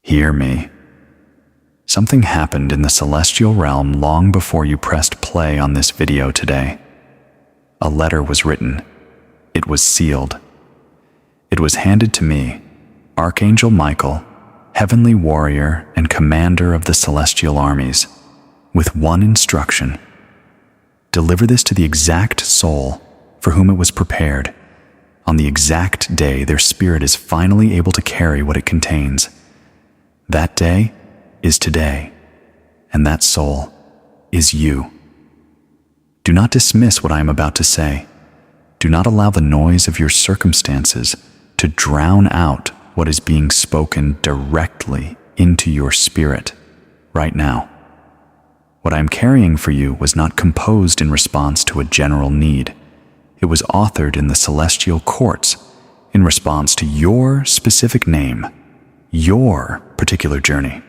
Hear me. Something happened in the celestial realm long before you pressed play on this video today. A letter was written. It was sealed. It was handed to me, Archangel Michael, heavenly warrior and commander of the celestial armies, with one instruction: deliver this to the exact soul for whom it was prepared, on the exact day their spirit is finally able to carry what it contains. That day is today, and that soul is you. Do not dismiss what I am about to say. Do not allow the noise of your circumstances to drown out what is being spoken directly into your spirit right now. What I am carrying for you was not composed in response to a general need. It was authored in the celestial courts in response to your specific name, your particular journey,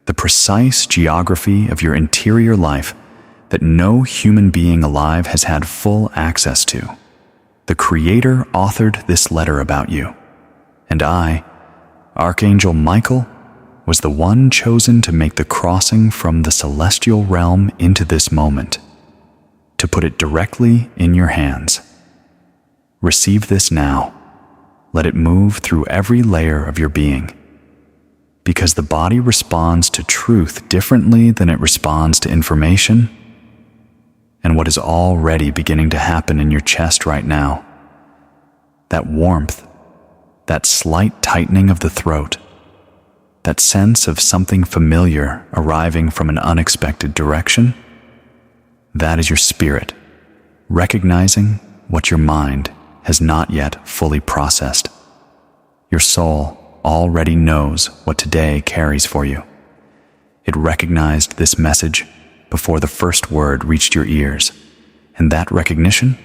the precise geography of your interior life that no human being alive has had full access to. The Creator authored this letter about you, and I, Archangel Michael, was the one chosen to make the crossing from the celestial realm into this moment, to put it directly in your hands. Receive this now. Let it move through every layer of your being, because the body responds to truth differently than it responds to information. And what is already beginning to happen in your chest right now, that warmth, that slight tightening of the throat, that sense of something familiar arriving from an unexpected direction, that is your spirit, recognizing what your mind has not yet fully processed. Your soul already knows what today carries for you. It recognized this message before the first word reached your ears, and that recognition,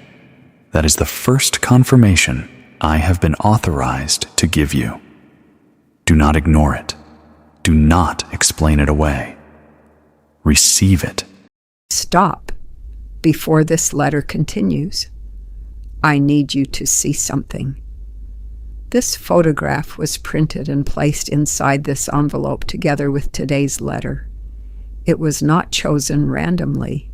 that is the first confirmation I have been authorized to give you. Do not ignore it. Do not explain it away. Receive it. Stop before this letter continues. I need you to see something. This photograph was printed and placed inside this envelope together with today's letter. It was not chosen randomly.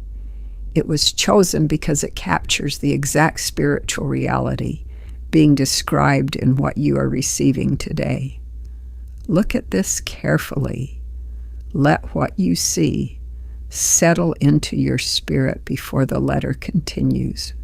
It was chosen because it captures the exact spiritual reality being described in what you are receiving today. Look at this carefully. Let what you see settle into your spirit before the letter continues.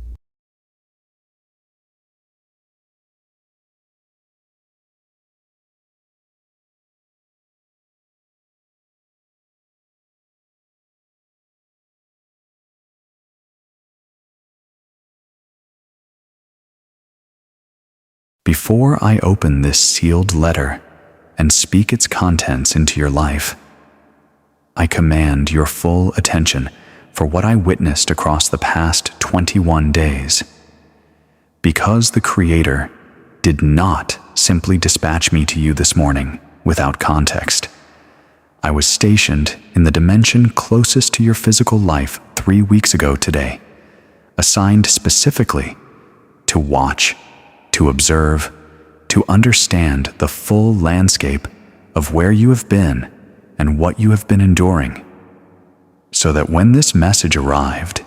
Before I open this sealed letter and speak its contents into your life, I command your full attention for what I witnessed across the past 21 days. Because the Creator did not simply dispatch me to you this morning without context, I was stationed in the dimension closest to your physical life 3 weeks ago today, assigned specifically to watch, to observe, to understand the full landscape of where you have been and what you have been enduring, so that when this message arrived,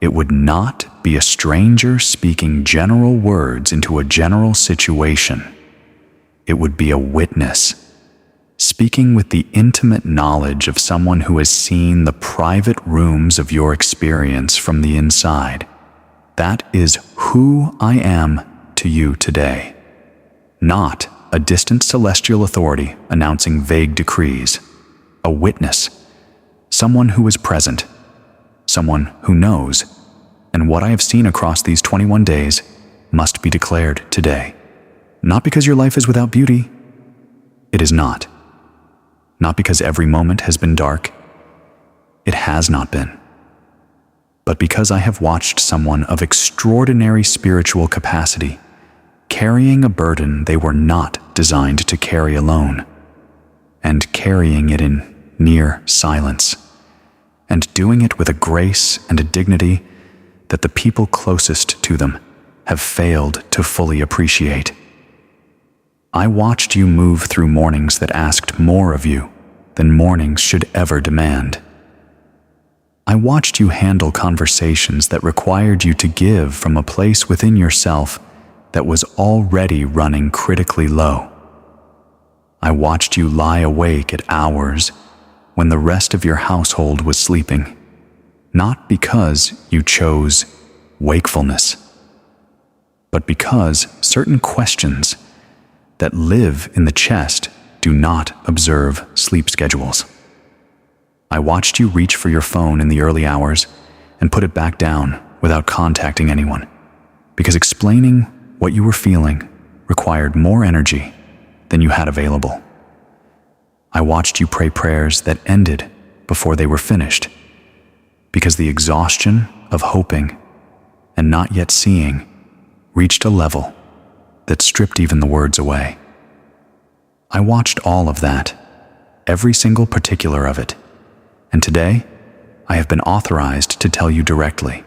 it would not be a stranger speaking general words into a general situation. It would be a witness, speaking with the intimate knowledge of someone who has seen the private rooms of your experience from the inside. That is who I am to you today, not a distant celestial authority announcing vague decrees. A witness, someone who is present, someone who knows, and what I have seen across these 21 days must be declared today. Not because your life is without beauty. It is not. Not because every moment has been dark. It has not been. But because I have watched someone of extraordinary spiritual capacity carrying a burden they were not designed to carry alone, and carrying it in near silence, and doing it with a grace and a dignity that the people closest to them have failed to fully appreciate. I watched you move through mornings that asked more of you than mornings should ever demand. I watched you handle conversations that required you to give from a place within yourself that was already running critically low. I watched you lie awake at hours when the rest of your household was sleeping, not because you chose wakefulness, but because certain questions that live in the chest do not observe sleep schedules. I watched you reach for your phone in the early hours and put it back down without contacting anyone, because explaining what you were feeling required more energy than you had available. I watched you pray prayers that ended before they were finished, because the exhaustion of hoping and not yet seeing reached a level that stripped even the words away. I watched all of that, every single particular of it, and today I have been authorized to tell you directly.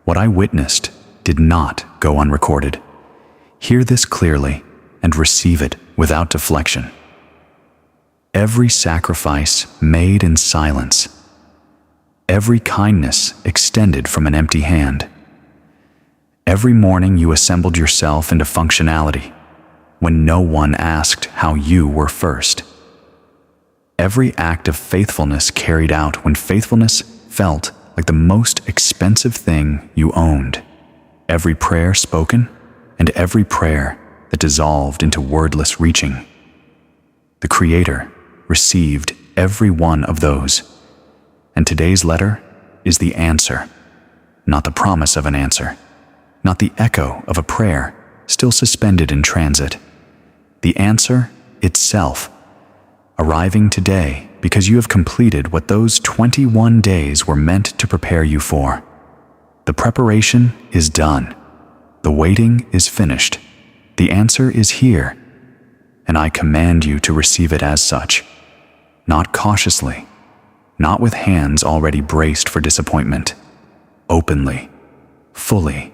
What I witnessed did not go unrecorded. Hear this clearly and receive it without deflection. Every sacrifice made in silence, every kindness extended from an empty hand, every morning you assembled yourself into functionality when no one asked how you were first. Every act of faithfulness carried out when faithfulness felt like the most expensive thing you owned. Every prayer spoken and every prayer that dissolved into wordless reaching. The Creator received every one of those, and today's letter is the answer, not the promise of an answer, not the echo of a prayer still suspended in transit. The answer itself, arriving today because you have completed what those 21 days were meant to prepare you for. The preparation is done. The waiting is finished. The answer is here, and I command you to receive it as such, not cautiously, not with hands already braced for disappointment, openly, fully,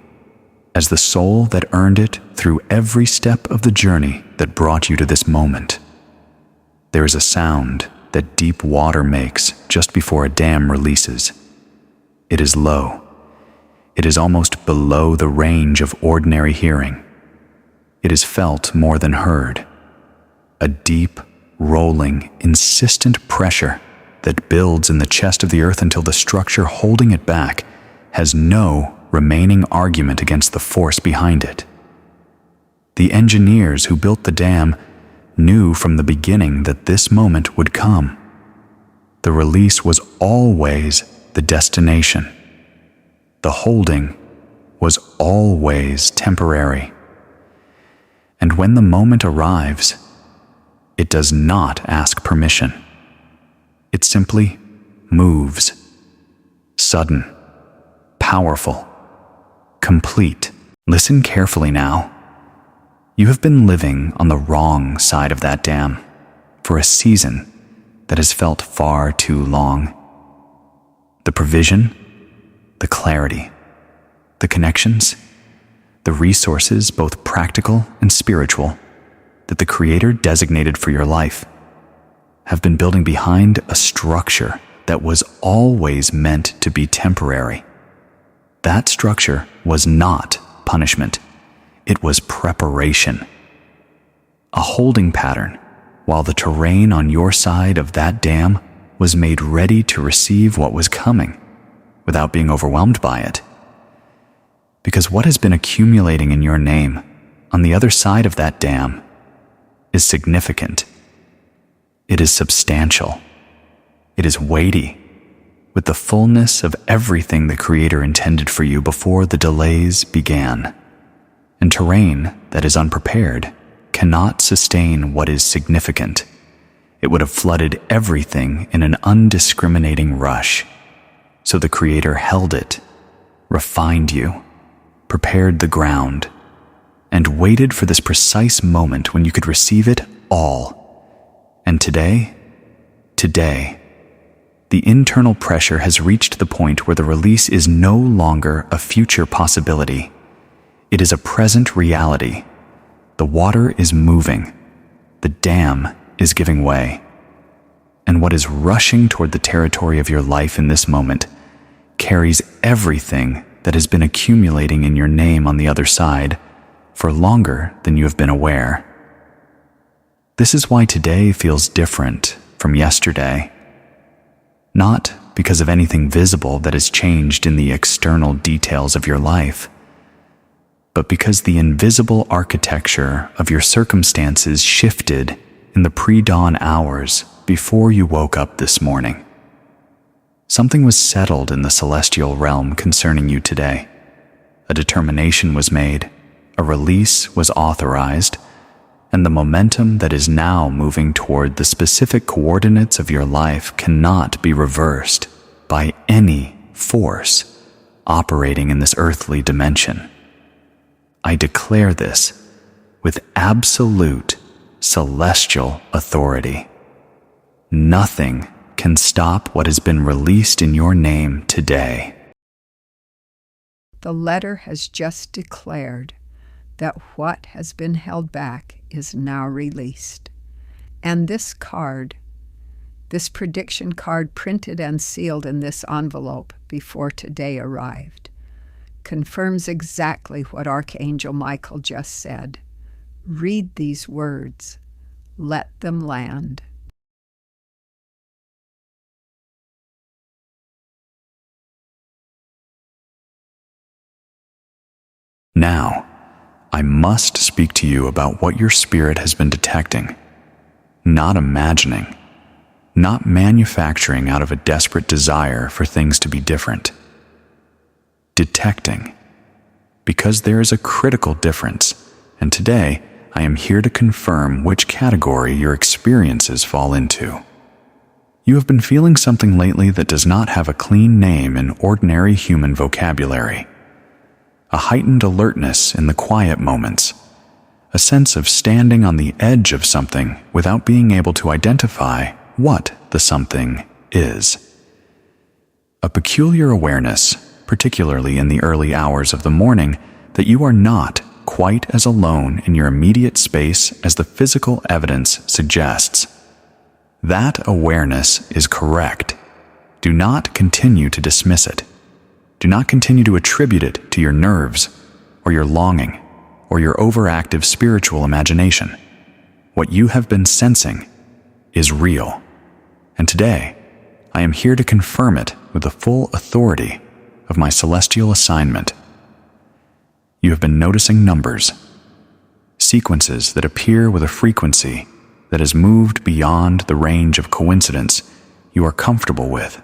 as the soul that earned it through every step of the journey that brought you to this moment. There is a sound that deep water makes just before a dam releases. It is low. It is almost below the range of ordinary hearing. It is felt more than heard. A deep, rolling, insistent pressure that builds in the chest of the earth until the structure holding it back has no remaining argument against the force behind it. The engineers who built the dam knew from the beginning that this moment would come. The release was always the destination. The holding was always temporary. And when the moment arrives, it does not ask permission. It simply moves. Sudden, powerful, complete. Listen carefully now. You have been living on the wrong side of that dam for a season that has felt far too long. The provision, the clarity, the connections, the resources, both practical and spiritual, that the Creator designated for your life have been building behind a structure that was always meant to be temporary. That structure was not punishment. It was preparation. A holding pattern, while the terrain on your side of that dam was made ready to receive what was coming without being overwhelmed by it. Because what has been accumulating in your name on the other side of that dam is significant. It is substantial. It is weighty, with the fullness of everything the Creator intended for you before the delays began. And terrain that is unprepared cannot sustain what is significant. It would have flooded everything in an undiscriminating rush. So the Creator held it, refined you, prepared the ground, and waited for this precise moment when you could receive it all. And today, the internal pressure has reached the point where the release is no longer a future possibility. It is a present reality, The water is moving. The dam is giving way. And what is rushing toward the territory of your life in this moment carries everything that has been accumulating in your name on the other side for longer than you have been aware. This is why today feels different from yesterday. Not because of anything visible that has changed in the external details of your life, but because the invisible architecture of your circumstances shifted in the pre-dawn hours before you woke up this morning. Something was settled in the celestial realm concerning you today. A determination was made, a release was authorized, and the momentum that is now moving toward the specific coordinates of your life cannot be reversed by any force operating in this earthly dimension. I declare this with absolute celestial authority. Nothing can stop what has been released in your name today. The letter has just declared that what has been held back is now released. And this card, this prediction card printed and sealed in this envelope before today arrived, confirms exactly what Archangel Michael just said. Read these words. Let them land. Now, I must speak to you about what your spirit has been detecting, not imagining, not manufacturing out of a desperate desire for things to be different. Detecting, because there is a critical difference, and today I am here to confirm which category your experiences fall into. You have been feeling something lately that does not have a clean name in ordinary human vocabulary. A heightened alertness in the quiet moments, a sense of standing on the edge of something without being able to identify what the something is. A peculiar awareness, particularly in the early hours of the morning, that you are not quite as alone in your immediate space as the physical evidence suggests. That awareness is correct. Do not continue to dismiss it. Do not continue to attribute it to your nerves, or your longing, or your overactive spiritual imagination. What you have been sensing is real. And today, I am here to confirm it with the full authority of my celestial assignment. You have been noticing numbers, sequences that appear with a frequency that has moved beyond the range of coincidence you are comfortable with.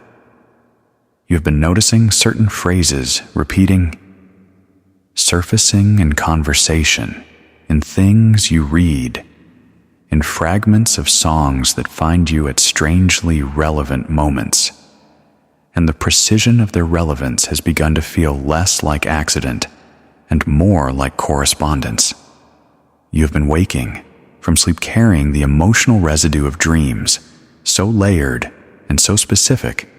You have been noticing certain phrases repeating, surfacing in conversation, in things you read, in fragments of songs that find you at strangely relevant moments. And the precision of their relevance has begun to feel less like accident and more like correspondence. You have been waking from sleep carrying the emotional residue of dreams, so layered and so specific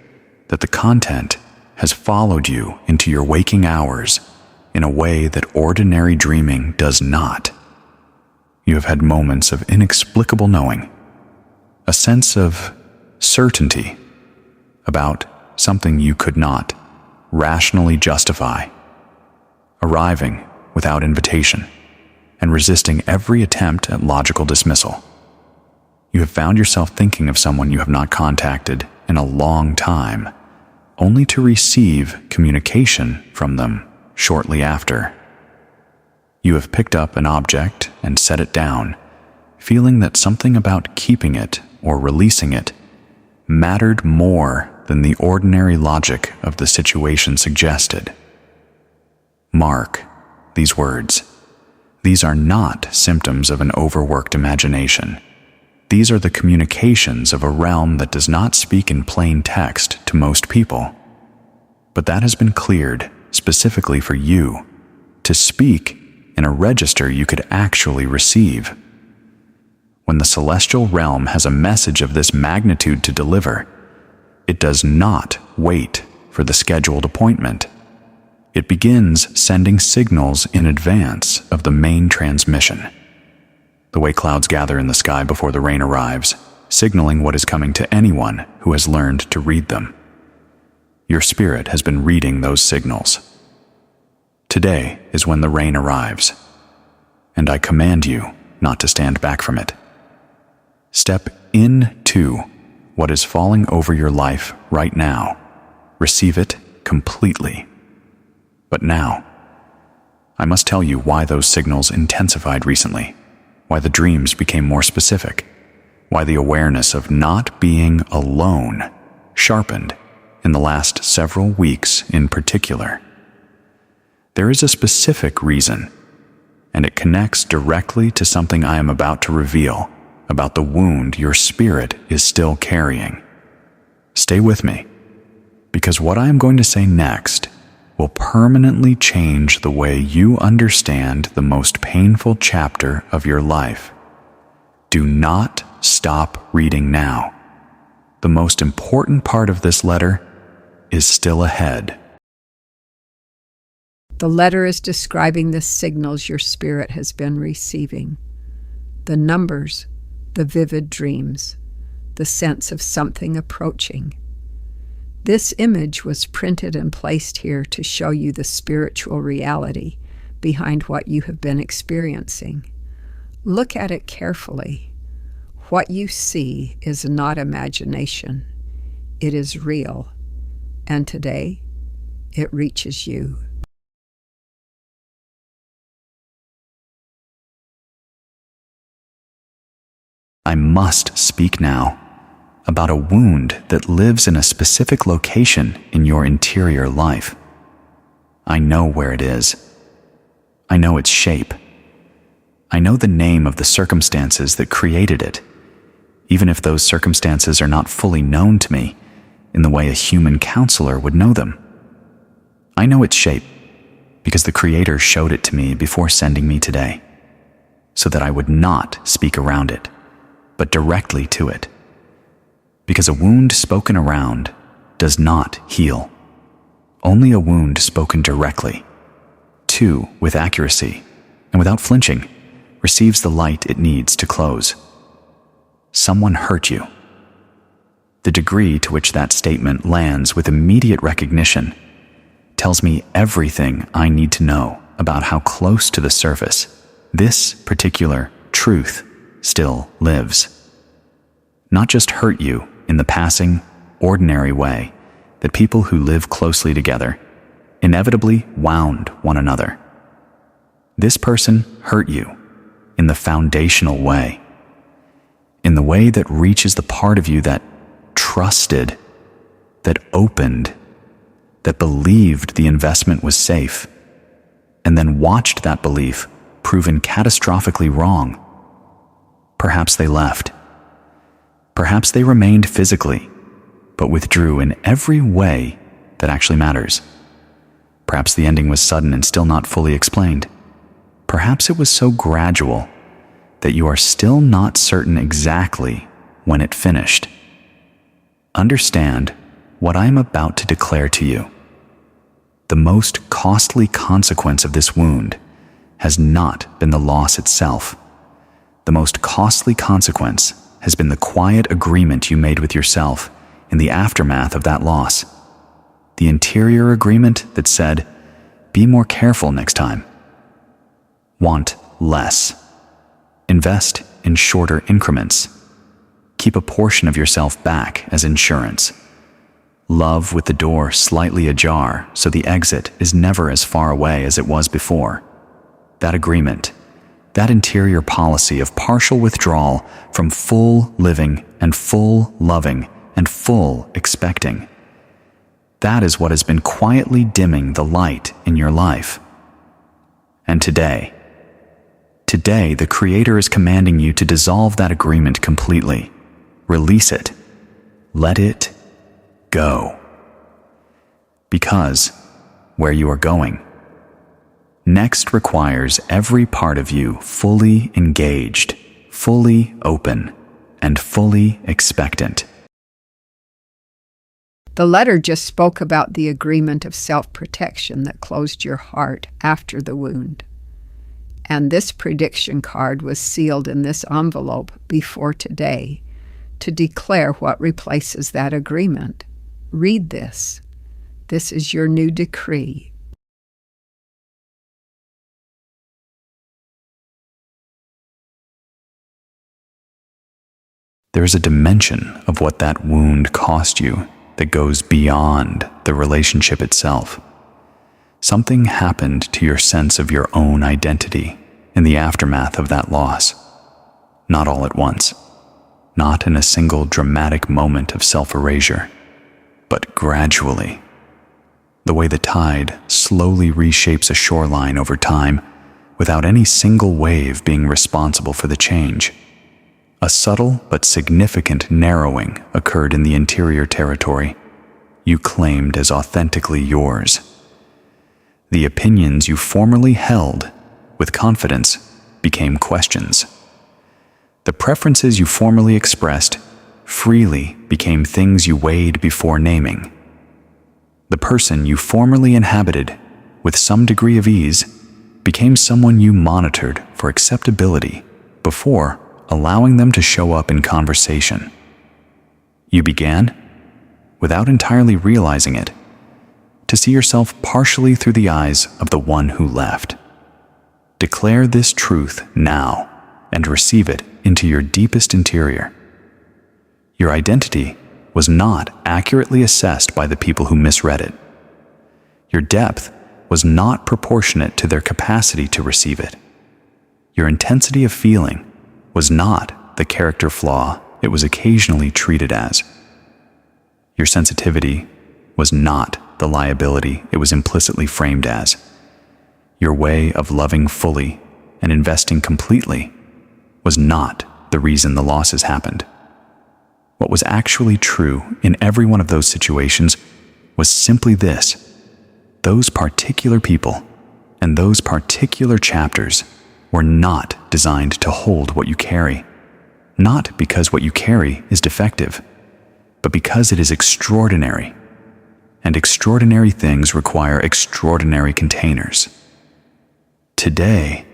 that the content has followed you into your waking hours in a way that ordinary dreaming does not. You have had moments of inexplicable knowing, a sense of certainty about something you could not rationally justify, arriving without invitation and resisting every attempt at logical dismissal. You have found yourself thinking of someone you have not contacted in a long time, only to receive communication from them shortly after. You have picked up an object and set it down, feeling that something about keeping it or releasing it mattered more than the ordinary logic of the situation suggested. Mark these words. These are not symptoms of an overworked imagination. These are the communications of a realm that does not speak in plain text to most people. But that has been cleared specifically for you to speak in a register you could actually receive. When the celestial realm has a message of this magnitude to deliver, it does not wait for the scheduled appointment. It begins sending signals in advance of the main transmission. the way clouds gather in the sky before the rain arrives, signaling what is coming to anyone who has learned to read them. Your spirit has been reading those signals. Today is when the rain arrives, and I command you not to stand back from it. Step into what is falling over your life right now. Receive it completely. But now, I must tell you why those signals intensified recently, why the dreams became more specific, why the awareness of not being alone sharpened in the last several weeks in particular. There is a specific reason, and it connects directly to something I am about to reveal about the wound your spirit is still carrying. Stay with me, because what I am going to say next will permanently change the way you understand the most painful chapter of your life. Do not stop reading now. The most important part of this letter is still ahead. The letter is describing the signals your spirit has been receiving. The numbers, the vivid dreams, the sense of something approaching. This image was printed and placed here to show you the spiritual reality behind what you have been experiencing. Look at it carefully. What you see is not imagination. It is real. And today, it reaches you. I must speak now about a wound that lives in a specific location in your interior life. I know where it is. I know its shape. I know the name of the circumstances that created it, even if those circumstances are not fully known to me in the way a human counselor would know them. I know its shape because the Creator showed it to me before sending me today, so that I would not speak around it, but directly to it. Because a wound spoken around does not heal. Only a wound spoken directly, with accuracy, and without flinching, receives the light it needs to close. Someone hurt you. The degree to which that statement lands with immediate recognition tells me everything I need to know about how close to the surface this particular truth still lives. Not just hurt you in the passing, ordinary way that people who live closely together inevitably wound one another. This person hurt you in the foundational way, in the way that reaches the part of you that trusted, that opened, that believed the investment was safe, and then watched that belief proven catastrophically wrong. Perhaps they left. Perhaps they remained physically, but withdrew in every way that actually matters. Perhaps the ending was sudden and still not fully explained. Perhaps it was so gradual that you are still not certain exactly when it finished. Understand what I am about to declare to you. The most costly consequence of this wound has not been the loss itself. The most costly consequence has been the quiet agreement you made with yourself in the aftermath of that loss. The interior agreement that said, be more careful next time. Want less. Invest in shorter increments. Keep a portion of yourself back as insurance. Love with the door slightly ajar so the exit is never as far away as it was before. That agreement, that interior policy of partial withdrawal from full living and full loving and full expecting, that is what has been quietly dimming the light in your life. And today, the Creator is commanding you to dissolve that agreement completely. Release it. Let it go. Because where you are going next requires every part of you fully engaged, fully open, and fully expectant. The letter just spoke about the agreement of self-protection that closed your heart after the wound. And this prediction card was sealed in this envelope before today to declare what replaces that agreement. Read this. This is your new decree. There is a dimension of what that wound cost you that goes beyond the relationship itself. Something happened to your sense of your own identity in the aftermath of that loss. Not all at once, not in a single dramatic moment of self-erasure, but gradually. The way the tide slowly reshapes a shoreline over time without any single wave being responsible for the change. A subtle but significant narrowing occurred in the interior territory you claimed as authentically yours. The opinions you formerly held with confidence became questions. The preferences you formerly expressed freely became things you weighed before naming. The person you formerly inhabited with some degree of ease became someone you monitored for acceptability before allowing them to show up in conversation. You began, without entirely realizing it, to see yourself partially through the eyes of the one who left. Declare this truth now and receive it into your deepest interior. Your identity was not accurately assessed by the people who misread it. Your depth was not proportionate to their capacity to receive it. Your intensity of feeling was not the character flaw it was occasionally treated as. Your sensitivity was not the liability it was implicitly framed as. Your way of loving fully and investing completely was not the reason the losses happened. What was actually true in every one of those situations was simply this: those particular people and those particular chapters were not designed to hold what you carry, not because what you carry is defective, but because it is extraordinary, and extraordinary things require extraordinary containers. Today,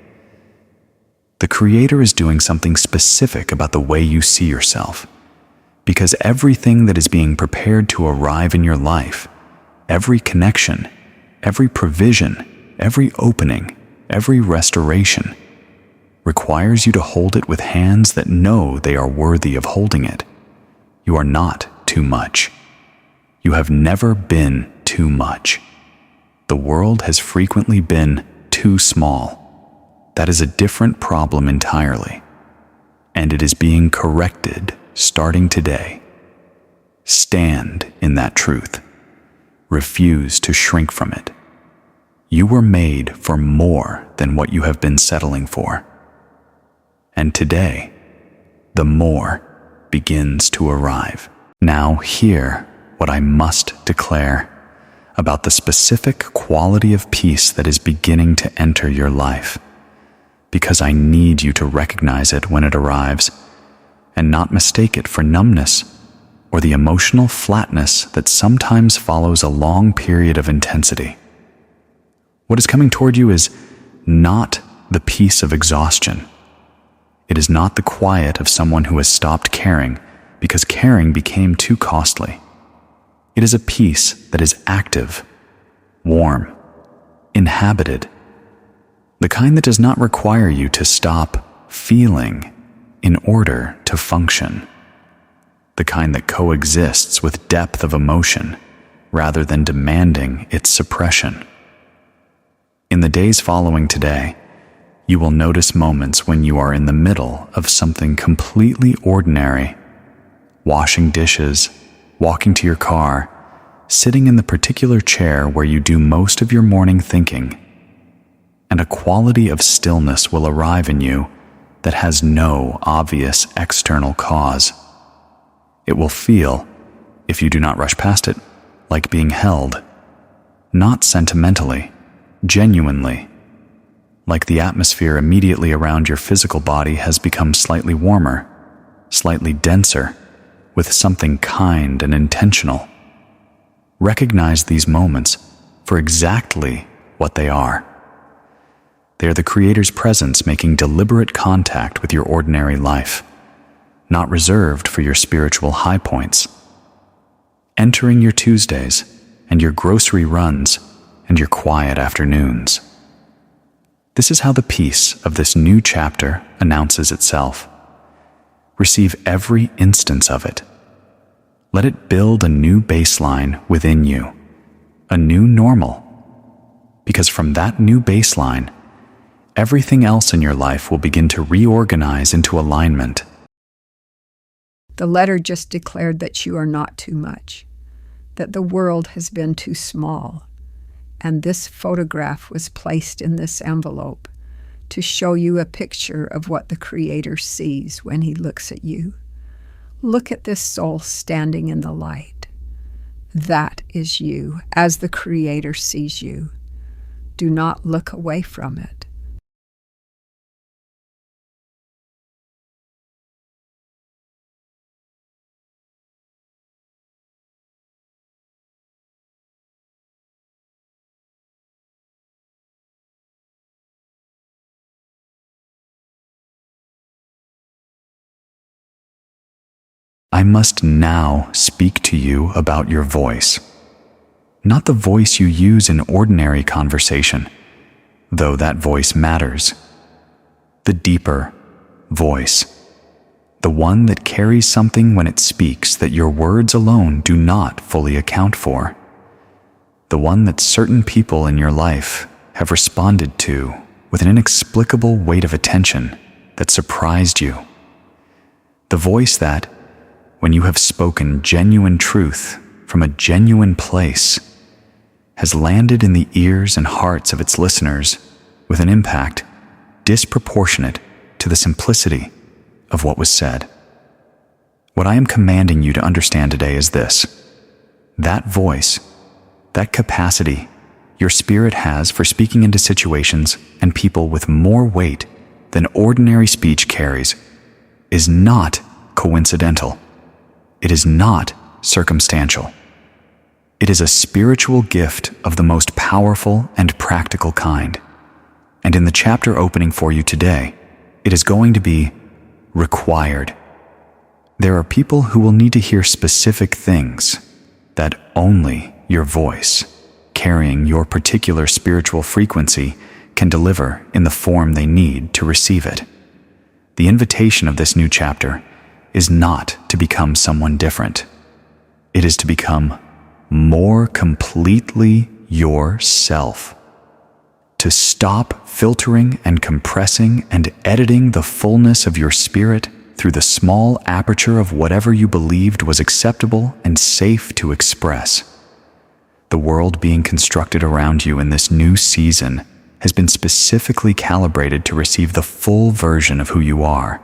the Creator is doing something specific about the way you see yourself, because everything that is being prepared to arrive in your life, every connection, every provision, every opening, every restoration, requires you to hold it with hands that know they are worthy of holding it. You are not too much. You have never been too much. The world has frequently been too small. That is a different problem entirely, and it is being corrected starting today. Stand in that truth. Refuse to shrink from it. You were made for more than what you have been settling for. And today, the more begins to arrive. Now hear what I must declare about the specific quality of peace that is beginning to enter your life, because I need you to recognize it when it arrives and not mistake it for numbness or the emotional flatness that sometimes follows a long period of intensity. What is coming toward you is not the peace of exhaustion. It is not the quiet of someone who has stopped caring because caring became too costly. It is a peace that is active, warm, inhabited, the kind that does not require you to stop feeling in order to function, the kind that coexists with depth of emotion rather than demanding its suppression. In the days following today, you will notice moments when you are in the middle of something completely ordinary, washing dishes, walking to your car, sitting in the particular chair where you do most of your morning thinking, and a quality of stillness will arrive in you that has no obvious external cause. It will feel, if you do not rush past it, like being held, not sentimentally, genuinely, like the atmosphere immediately around your physical body has become slightly warmer, slightly denser, with something kind and intentional. Recognize these moments for exactly what they are. They are the Creator's presence making deliberate contact with your ordinary life, not reserved for your spiritual high points. Entering your Tuesdays and your grocery runs and your quiet afternoons. This is how the peace of this new chapter announces itself. Receive every instance of it. Let it build a new baseline within you, a new normal. Because from that new baseline, everything else in your life will begin to reorganize into alignment. The letter just declared that you are not too much, that the world has been too small, and this photograph was placed in this envelope to show you a picture of what the Creator sees when He looks at you. Look at this soul standing in the light. That is you, as the Creator sees you. Do not look away from it. I must now speak to you about your voice. Not the voice you use in ordinary conversation, though that voice matters. The deeper voice. The one that carries something when it speaks that your words alone do not fully account for. The one that certain people in your life have responded to with an inexplicable weight of attention that surprised you. The voice that, when you have spoken genuine truth from a genuine place, has landed in the ears and hearts of its listeners with an impact disproportionate to the simplicity of what was said. What I am commanding you to understand today is this: that voice, that capacity your spirit has for speaking into situations and people with more weight than ordinary speech carries, is not coincidental. It is not circumstantial. It is a spiritual gift of the most powerful and practical kind. And in the chapter opening for you today, it is going to be required. There are people who will need to hear specific things that only your voice, carrying your particular spiritual frequency, can deliver in the form they need to receive it. The invitation of this new chapter is not to become someone different. It is to become more completely yourself. To stop filtering and compressing and editing the fullness of your spirit through the small aperture of whatever you believed was acceptable and safe to express. The world being constructed around you in this new season has been specifically calibrated to receive the full version of who you are.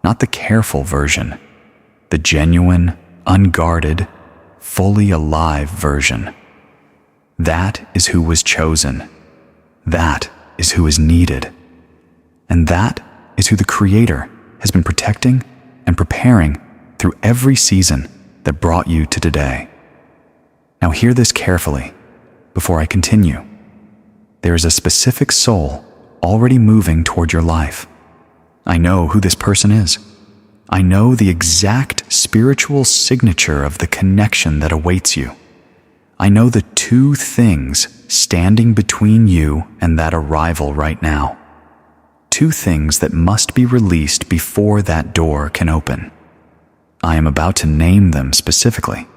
Not the careful version, the genuine, unguarded, fully alive version. That is who was chosen. That is who is needed. And that is who the Creator has been protecting and preparing through every season that brought you to today. Now hear this carefully before I continue. There is a specific soul already moving toward your life. I know who this person is. I know the exact spiritual signature of the connection that awaits you. I know the two things standing between you and that arrival right now. Two things that must be released before that door can open. I am about to name them specifically.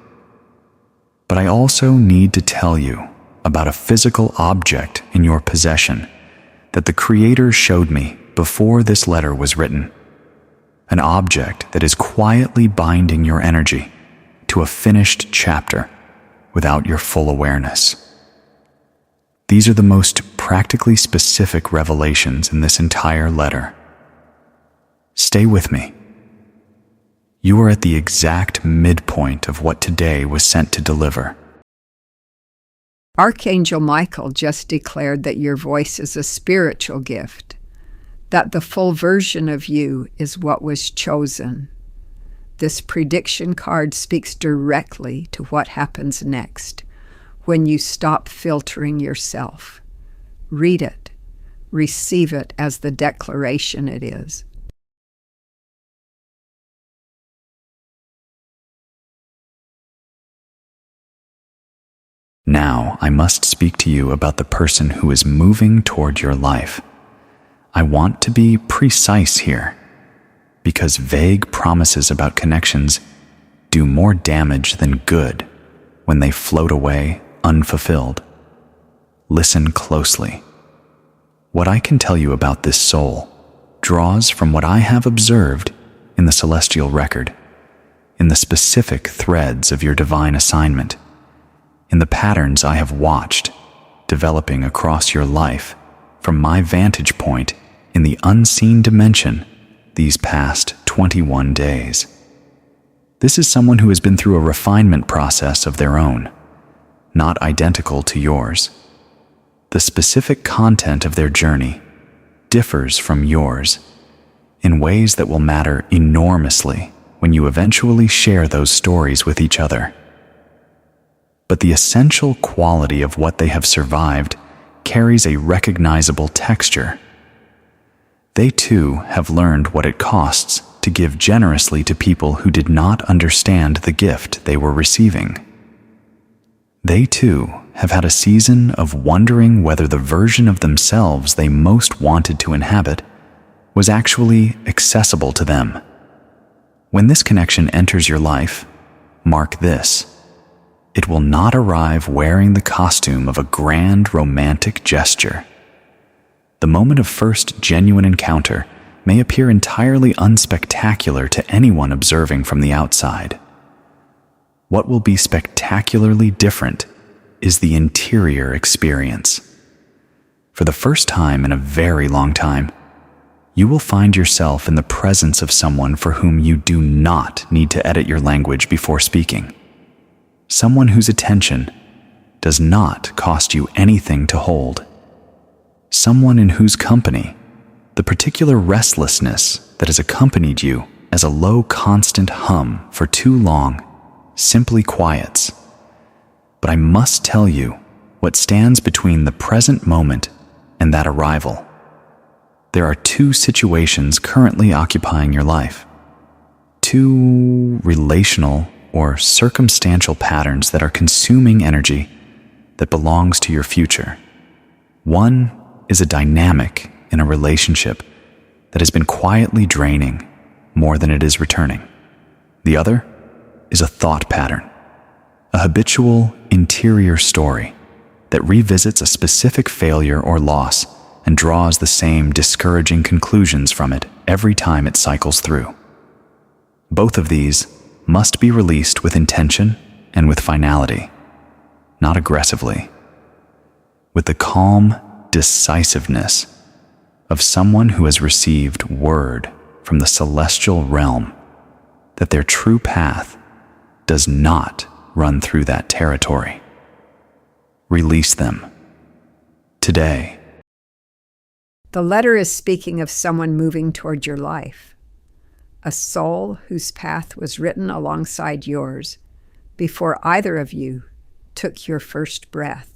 But I also need to tell you about a physical object in your possession that the Creator showed me before this letter was written. An object that is quietly binding your energy to a finished chapter without your full awareness. These are the most practically specific revelations in this entire letter. Stay with me. You are at the exact midpoint of what today was sent to deliver. Archangel Michael just declared that your voice is a spiritual gift, that the full version of you is what was chosen. This prediction card speaks directly to what happens next when you stop filtering yourself. Read it. Receive it as the declaration it is. Now I must speak to you about the person who is moving toward your life. I want to be precise here, because vague promises about connections do more damage than good when they float away unfulfilled. Listen closely. What I can tell you about this soul draws from what I have observed in the celestial record, in the specific threads of your divine assignment, in the patterns I have watched developing across your life from my vantage point in the unseen dimension these past 21 days. This is someone who has been through a refinement process of their own, not identical to yours. The specific content of their journey differs from yours in ways that will matter enormously when you eventually share those stories with each other. But the essential quality of what they have survived carries a recognizable texture. They too have learned what it costs to give generously to people who did not understand the gift they were receiving. They too have had a season of wondering whether the version of themselves they most wanted to inhabit was actually accessible to them. When this connection enters your life, mark this: it will not arrive wearing the costume of a grand romantic gesture. The moment of first genuine encounter may appear entirely unspectacular to anyone observing from the outside. What will be spectacularly different is the interior experience. For the first time in a very long time, you will find yourself in the presence of someone for whom you do not need to edit your language before speaking. Someone whose attention does not cost you anything to hold. Someone in whose company the particular restlessness that has accompanied you as a low constant hum for too long simply quiets. But I must tell you what stands between the present moment and that arrival. There are two situations currently occupying your life. Two relational or circumstantial patterns that are consuming energy that belongs to your future. One is a dynamic in a relationship that has been quietly draining more than it is returning. The other is a thought pattern, a habitual interior story that revisits a specific failure or loss and draws the same discouraging conclusions from it every time it cycles through. Both of these must be released with intention and with finality, not aggressively, with the calm decisiveness of someone who has received word from the celestial realm that their true path does not run through that territory. Release them today. The letter is speaking of someone moving toward your life, a soul whose path was written alongside yours before either of you took your first breath.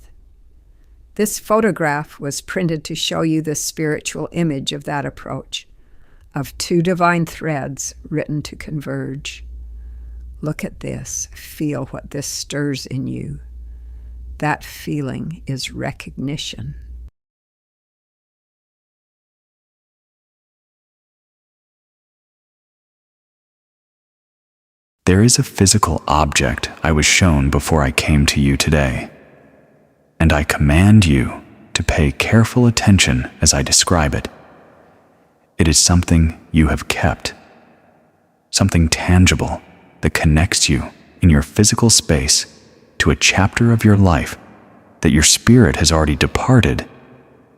This photograph was printed to show you the spiritual image of that approach, of two divine threads written to converge. Look at this. Feel what this stirs in you. That feeling is recognition. There is a physical object I was shown before I came to you today, and I command you to pay careful attention as I describe it. It is something you have kept, something tangible that connects you in your physical space to a chapter of your life that your spirit has already departed,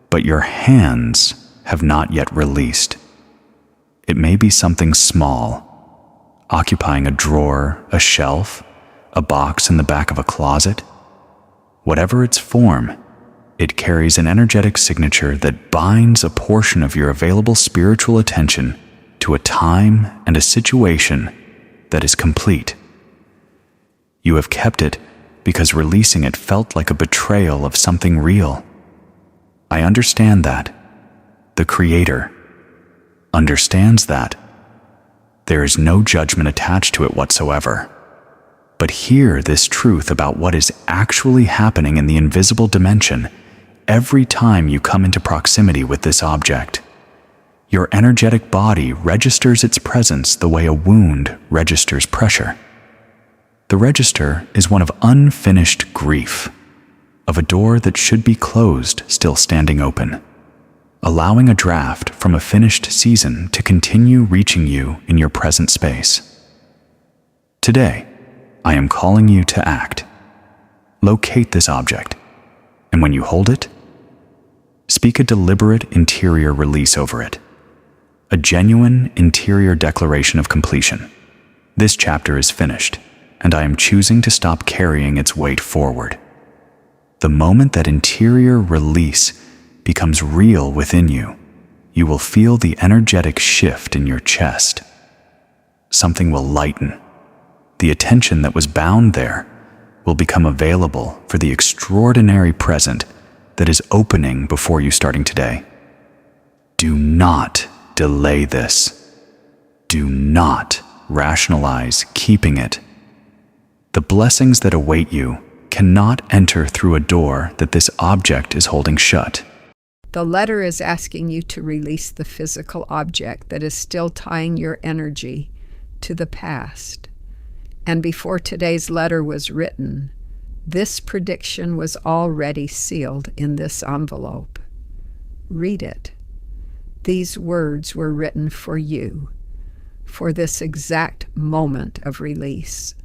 but your hands have not yet released. It may be something small, occupying a drawer, a shelf, a box in the back of a closet. Whatever its form, it carries an energetic signature that binds a portion of your available spiritual attention to a time and a situation that is complete. You have kept it because releasing it felt like a betrayal of something real. I understand that, the Creator, understands that there is no judgment attached to it whatsoever. But hear this truth about what is actually happening in the invisible dimension every time you come into proximity with this object. Your energetic body registers its presence the way a wound registers pressure. The register is one of unfinished grief, of a door that should be closed still standing open, allowing a draft from a finished season to continue reaching you in your present space. Today, I am calling you to act. Locate this object, and when you hold it, speak a deliberate interior release over it, a genuine interior declaration of completion. This chapter is finished, and I am choosing to stop carrying its weight forward. The moment that interior release becomes real within you, you will feel the energetic shift in your chest. Something will lighten. The attention that was bound there will become available for the extraordinary present that is opening before you starting today. Do not delay this. Do not rationalize keeping it. The blessings that await you cannot enter through a door that this object is holding shut. The letter is asking you to release the physical object that is still tying your energy to the past. And before today's letter was written, this prediction was already sealed in this envelope. Read it. These words were written for you, for this exact moment of release.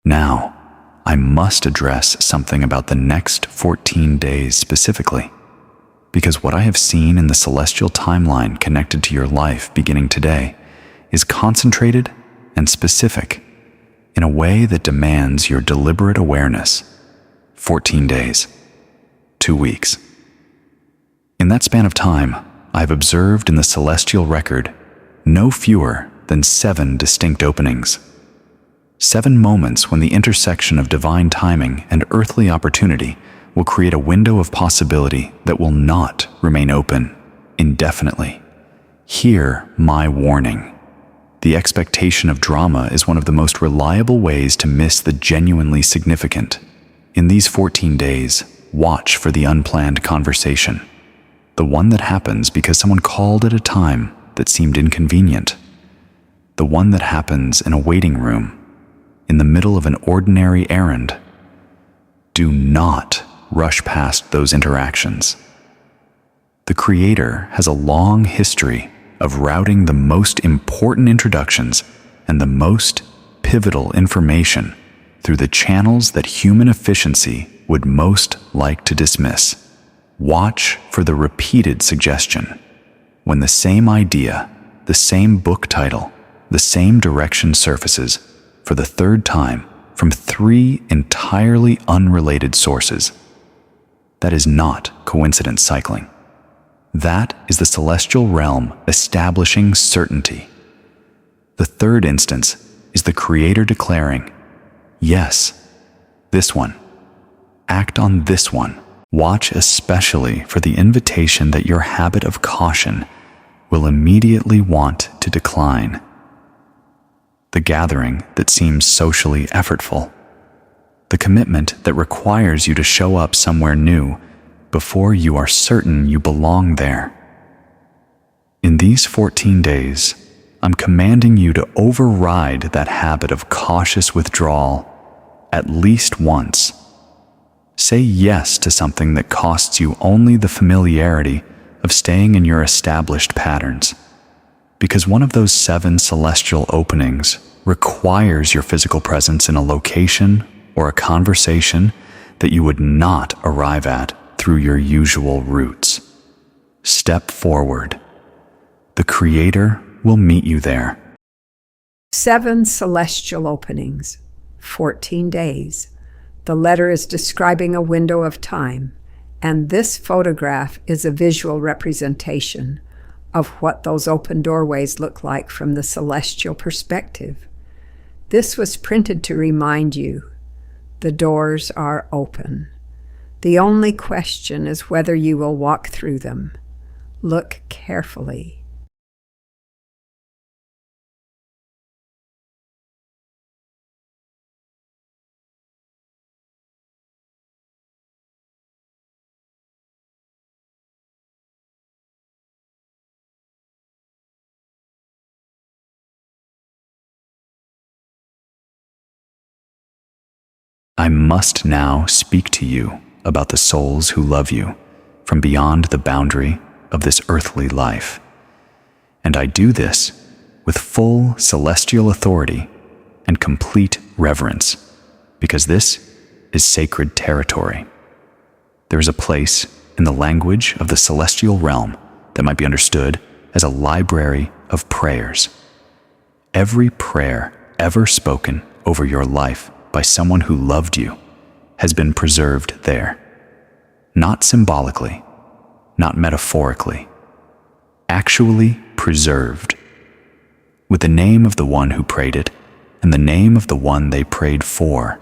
Now, I must address something about the next 14 days specifically, because what I have seen in the celestial timeline connected to your life beginning today is concentrated and specific in a way that demands your deliberate awareness. 14 days, 2 weeks. In that span of time, I've observed in the celestial record no fewer than 7 distinct openings. 7 moments when the intersection of divine timing and earthly opportunity will create a window of possibility that will not remain open indefinitely. Hear my warning. The expectation of drama is one of the most reliable ways to miss the genuinely significant. In these 14 days, watch for the unplanned conversation, the one that happens because someone called at a time that seemed inconvenient, the one that happens in a waiting room, in the middle of an ordinary errand. Do not rush past those interactions. The Creator has a long history of routing the most important introductions and the most pivotal information through the channels that human efficiency would most like to dismiss. Watch for the repeated suggestion. When the same idea, the same book title, the same direction surfaces for the 3rd time from 3 entirely unrelated sources. That is not coincidence cycling. That is the celestial realm establishing certainty. The 3rd instance is the Creator declaring, yes, this one. Act on this one. Watch especially for the invitation that your habit of caution will immediately want to decline. The gathering that seems socially effortful. The commitment that requires you to show up somewhere new before you are certain you belong there. In these 14 days, I'm commanding you to override that habit of cautious withdrawal at least once. Say yes to something that costs you only the familiarity of staying in your established patterns, because one of those 7 celestial openings requires your physical presence in a location or a conversation that you would not arrive at through your usual routes. Step forward. The Creator will meet you there. 7 celestial openings, 14 days. The letter is describing a window of time, and this photograph is a visual representation of what those open doorways look like from the celestial perspective. This was printed to remind you the doors are open. The only question is whether you will walk through them. Look carefully. I must now speak to you about the souls who love you from beyond the boundary of this earthly life. And I do this with full celestial authority and complete reverence, because this is sacred territory. There is a place in the language of the celestial realm that might be understood as a library of prayers. Every prayer ever spoken over your life by someone who loved you has been preserved there. Not symbolically, not metaphorically, actually preserved, with the name of the one who prayed it and the name of the one they prayed for,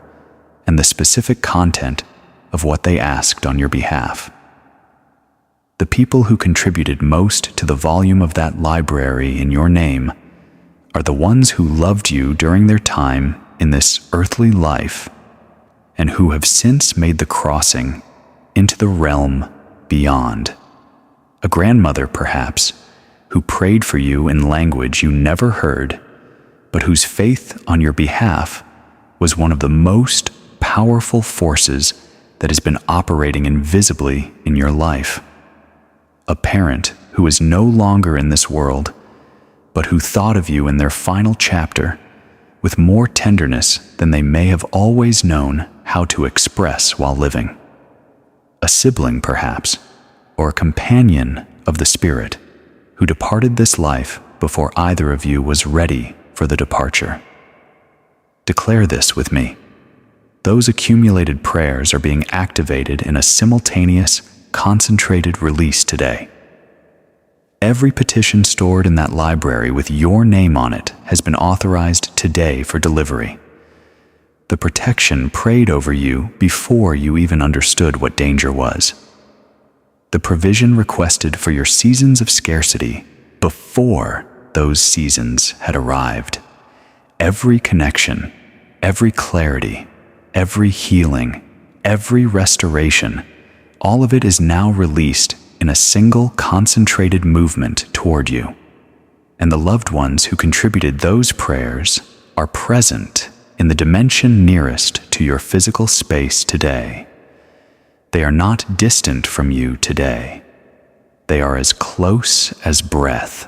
and the specific content of what they asked on your behalf. The people who contributed most to the volume of that library in your name are the ones who loved you during their time in this earthly life, and who have since made the crossing into the realm beyond. A grandmother, perhaps, who prayed for you in language you never heard, but whose faith on your behalf was one of the most powerful forces that has been operating invisibly in your life. A parent who is no longer in this world, but who thought of you in their final chapter with more tenderness than they may have always known how to express while living. A sibling, perhaps, or a companion of the spirit who departed this life before either of you was ready for the departure. Declare this with me. Those accumulated prayers are being activated in a simultaneous, concentrated release today. Every petition stored in that library with your name on it has been authorized today for delivery. The protection prayed over you before you even understood what danger was. The provision requested for your seasons of scarcity before those seasons had arrived. Every connection, every clarity, every healing, every restoration, all of it is now released in a single concentrated movement toward you. And the loved ones who contributed those prayers are present in the dimension nearest to your physical space today. They are not distant from you today. They are as close as breath.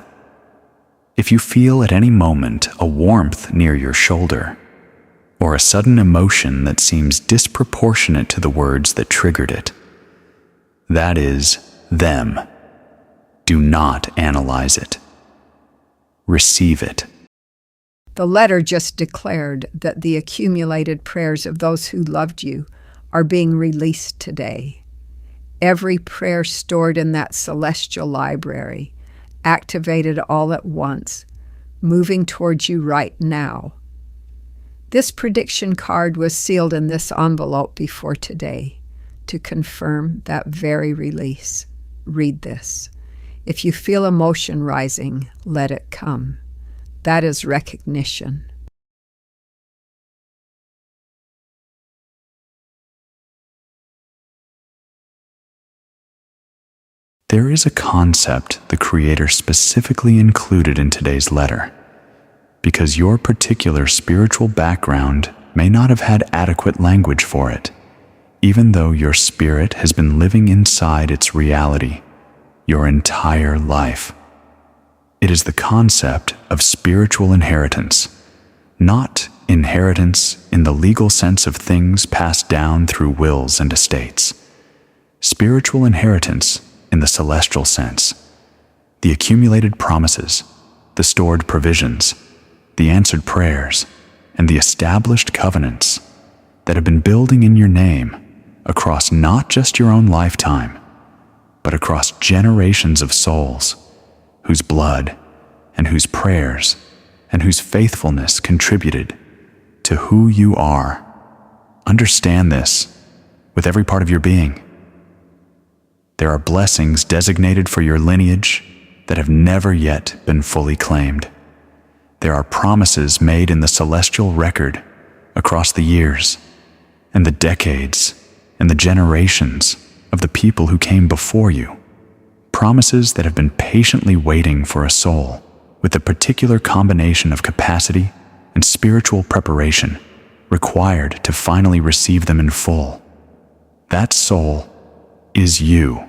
If you feel at any moment a warmth near your shoulder, or a sudden emotion that seems disproportionate to the words that triggered it, that is them. Do not analyze it. Receive it. The letter just declared that the accumulated prayers of those who loved you are being released today. Every prayer stored in that celestial library, activated all at once, moving towards you right now. This prediction card was sealed in this envelope before today to confirm that very release. Read this. If you feel emotion rising, let it come. That is recognition. There is a concept the Creator specifically included in today's letter, because your particular spiritual background may not have had adequate language for it, even though your spirit has been living inside its reality your entire life. It is the concept of spiritual inheritance, not inheritance in the legal sense of things passed down through wills and estates. Spiritual inheritance in the celestial sense, the accumulated promises, the stored provisions, the answered prayers, and the established covenants that have been building in your name across not just your own lifetime, but across generations of souls whose blood and whose prayers and whose faithfulness contributed to who you are. Understand this with every part of your being. There are blessings designated for your lineage that have never yet been fully claimed. There are promises made in the celestial record across the years and the decades and the generations of the people who came before you. Promises that have been patiently waiting for a soul with a particular combination of capacity and spiritual preparation required to finally receive them in full. That soul is you.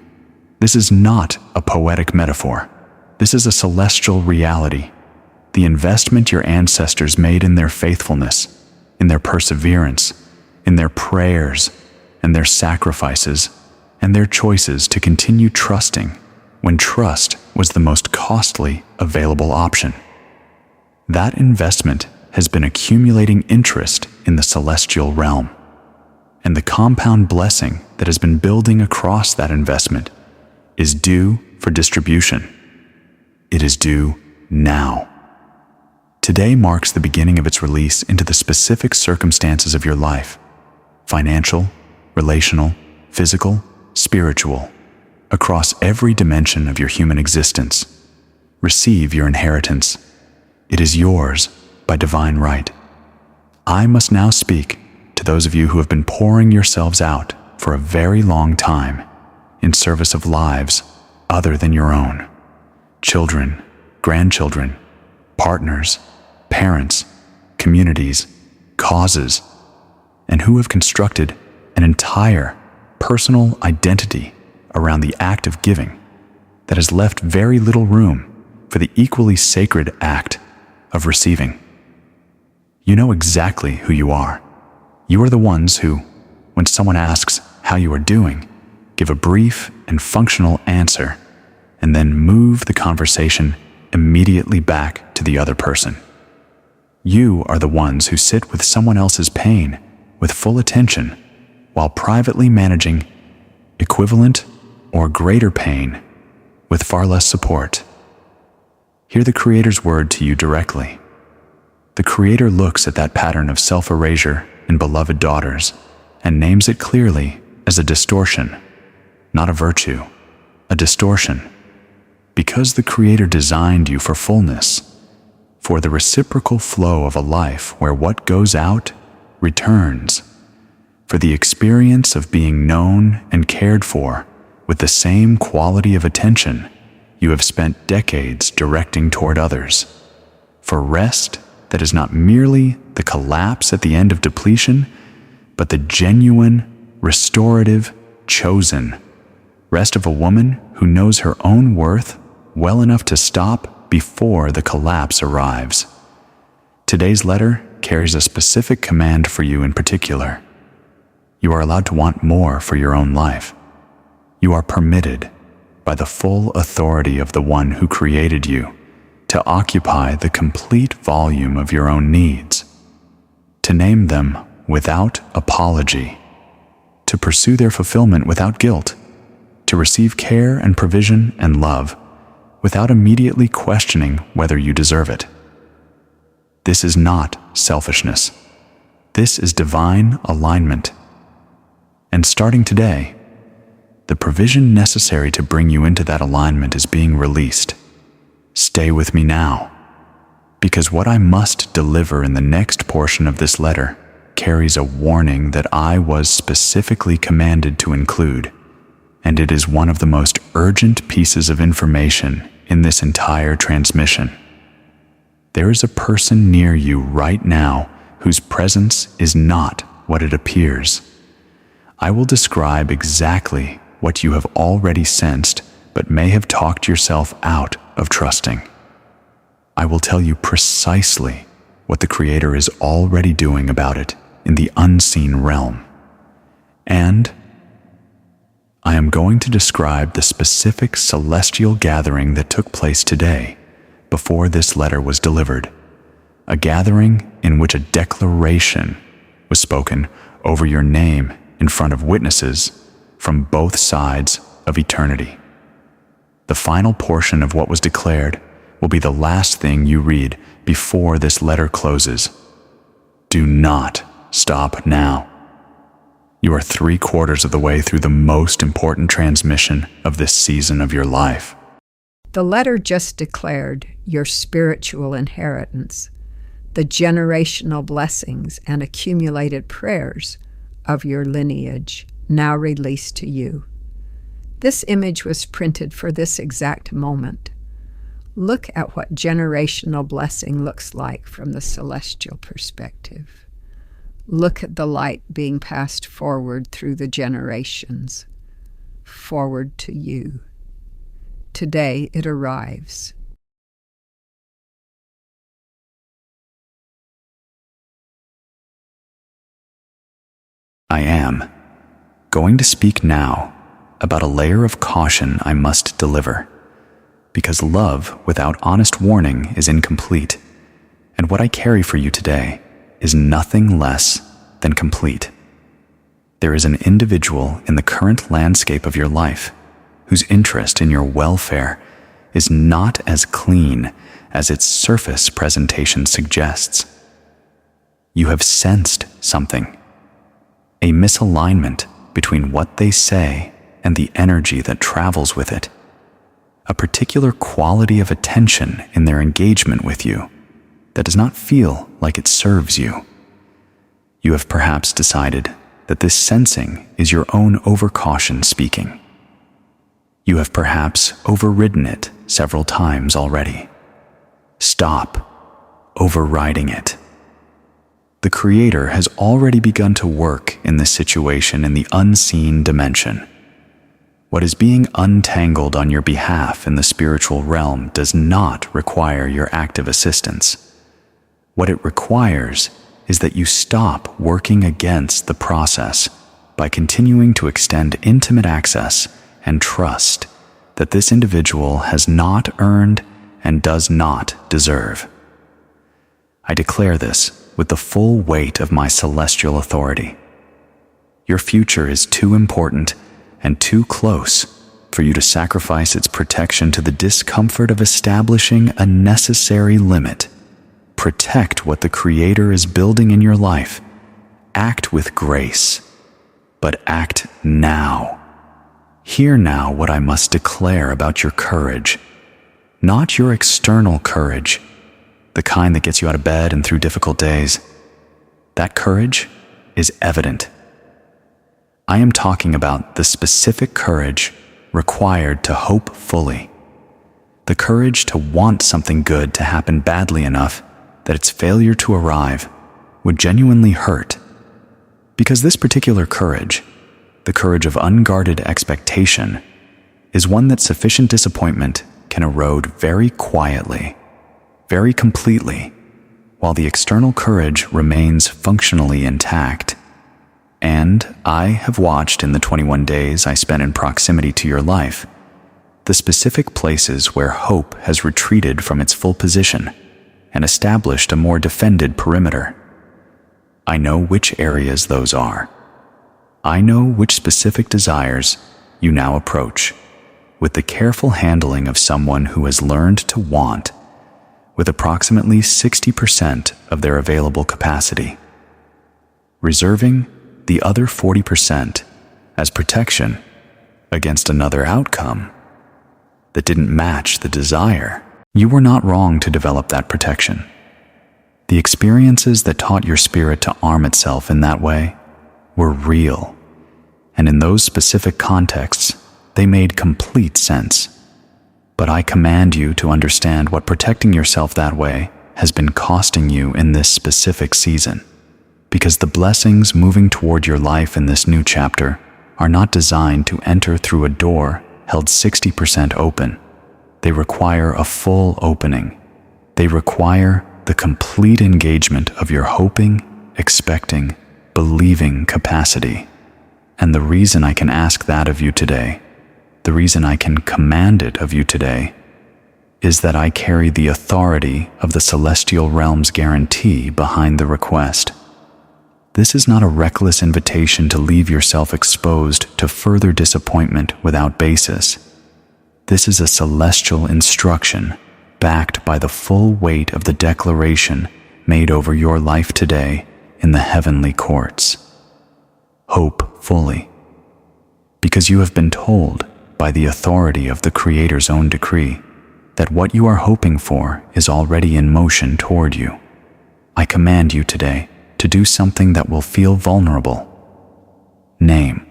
This is not a poetic metaphor. This is a celestial reality. The investment your ancestors made in their faithfulness, in their perseverance, in their prayers, and their sacrifices, and their choices to continue trusting when trust was the most costly available option. That investment has been accumulating interest in the celestial realm, and the compound blessing that has been building across that investment is due for distribution. It is due now. Today marks the beginning of its release into the specific circumstances of your life: financial, relational, physical, spiritual, across every dimension of your human existence. Receive your inheritance. It is yours by divine right. I must now speak to those of you who have been pouring yourselves out for a very long time in service of lives other than your own. Children, grandchildren, partners, parents, communities, causes, and who have constructed an entire personal identity around the act of giving that has left very little room for the equally sacred act of receiving. You know exactly who you are. You are the ones who, when someone asks how you are doing, give a brief and functional answer and then move the conversation immediately back to the other person. You are the ones who sit with someone else's pain with full attention while privately managing equivalent or greater pain with far less support. Hear the Creator's word to you directly. The Creator looks at that pattern of self-erasure in beloved daughters and names it clearly as a distortion, not a virtue, a distortion. Because the Creator designed you for fullness, for the reciprocal flow of a life where what goes out returns, for the experience of being known and cared for with the same quality of attention you have spent decades directing toward others, for rest that is not merely the collapse at the end of depletion, but the genuine, restorative, chosen rest of a woman who knows her own worth well enough to stop before the collapse arrives. Today's letter carries a specific command for you in particular. You are allowed to want more for your own life. You are permitted, by the full authority of the one who created you, to occupy the complete volume of your own needs, to name them without apology, to pursue their fulfillment without guilt, to receive care and provision and love without immediately questioning whether you deserve it. This is not selfishness. This is divine alignment. And starting today, the provision necessary to bring you into that alignment is being released. Stay with me now, because what I must deliver in the next portion of this letter carries a warning that I was specifically commanded to include, and it is one of the most urgent pieces of information in this entire transmission. There is a person near you right now whose presence is not what it appears. I will describe exactly what you have already sensed but may have talked yourself out of trusting. I will tell you precisely what the Creator is already doing about it in the unseen realm. And I am going to describe the specific celestial gathering that took place today before this letter was delivered, a gathering in which a declaration was spoken over your name in front of witnesses from both sides of eternity. The final portion of what was declared will be the last thing you read before this letter closes. do not stop now. You are 3/4 of the way through the most important transmission of this season of your life. The letter just declared your spiritual inheritance, the generational blessings and accumulated prayers of your lineage now released to you. This image was printed for this exact moment. Look at what generational blessing looks like from the celestial perspective. Look at the light being passed forward through the generations, forward to you. Today it arrives. I am going to speak now about a layer of caution I must deliver, because love without honest warning is incomplete, and what I carry for you today is nothing less than complete. There is an individual in the current landscape of your life whose interest in your welfare is not as clean as its surface presentation suggests. You have sensed something, a misalignment between what they say and the energy that travels with it, a particular quality of attention in their engagement with you that does not feel like it serves you. You have perhaps decided that this sensing is your own overcaution speaking. You have perhaps overridden it several times already. Stop overriding it. The Creator has already begun to work in this situation in the unseen dimension. What is being untangled on your behalf in the spiritual realm does not require your active assistance. What it requires is that you stop working against the process by continuing to extend intimate access and trust that this individual has not earned and does not deserve. I declare this with the full weight of my celestial authority. Your future is too important and too close for you to sacrifice its protection to the discomfort of establishing a necessary limit. Protect what the Creator is building in your life. Act with grace, but act now. Hear now what I must declare about your courage. Not your external courage, the kind that gets you out of bed and through difficult days. That courage is evident. I am talking about the specific courage required to hope fully. The courage to want something good to happen badly enough that its failure to arrive would genuinely hurt. Because this particular courage, the courage of unguarded expectation, is one that sufficient disappointment can erode very quietly, very completely, while the external courage remains functionally intact. And I have watched in the 21 days I spent in proximity to your life, the specific places where hope has retreated from its full position and established a more defended perimeter. I know which areas those are. I know which specific desires you now approach with the careful handling of someone who has learned to want with approximately 60% of their available capacity, reserving the other 40% as protection against another outcome that didn't match the desire. You were not wrong to develop that protection. The experiences that taught your spirit to arm itself in that way were real, and in those specific contexts, they made complete sense. But I command you to understand what protecting yourself that way has been costing you in this specific season, because the blessings moving toward your life in this new chapter are not designed to enter through a door held 60% open. They require a full opening. They require the complete engagement of your hoping, expecting, believing capacity. And the reason I can ask that of you today, the reason I can command it of you today, is that I carry the authority of the celestial realm's guarantee behind the request. This is not a reckless invitation to leave yourself exposed to further disappointment without basis. This is a celestial instruction backed by the full weight of the declaration made over your life today in the heavenly courts. Hope fully, because you have been told by the authority of the Creator's own decree that what you are hoping for is already in motion toward you. I command you today to do something that will feel vulnerable. Name,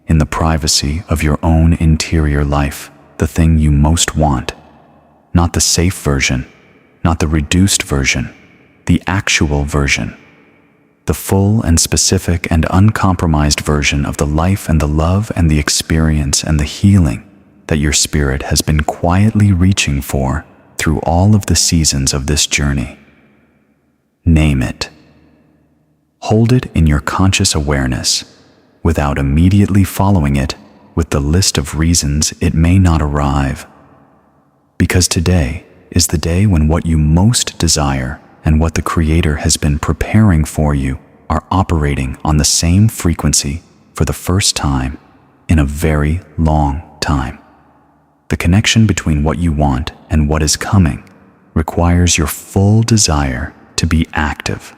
in the privacy of your own interior life, the thing you most want. Not the safe version, not the reduced version, the actual version. The full and specific and uncompromised version of the life and the love and the experience and the healing that your spirit has been quietly reaching for through all of the seasons of this journey. Name it. Hold it in your conscious awareness without immediately following it with the list of reasons it may not arrive. Because today is the day when what you most desire and what the Creator has been preparing for you are operating on the same frequency for the first time in a very long time. The connection between what you want and what is coming requires your full desire to be active.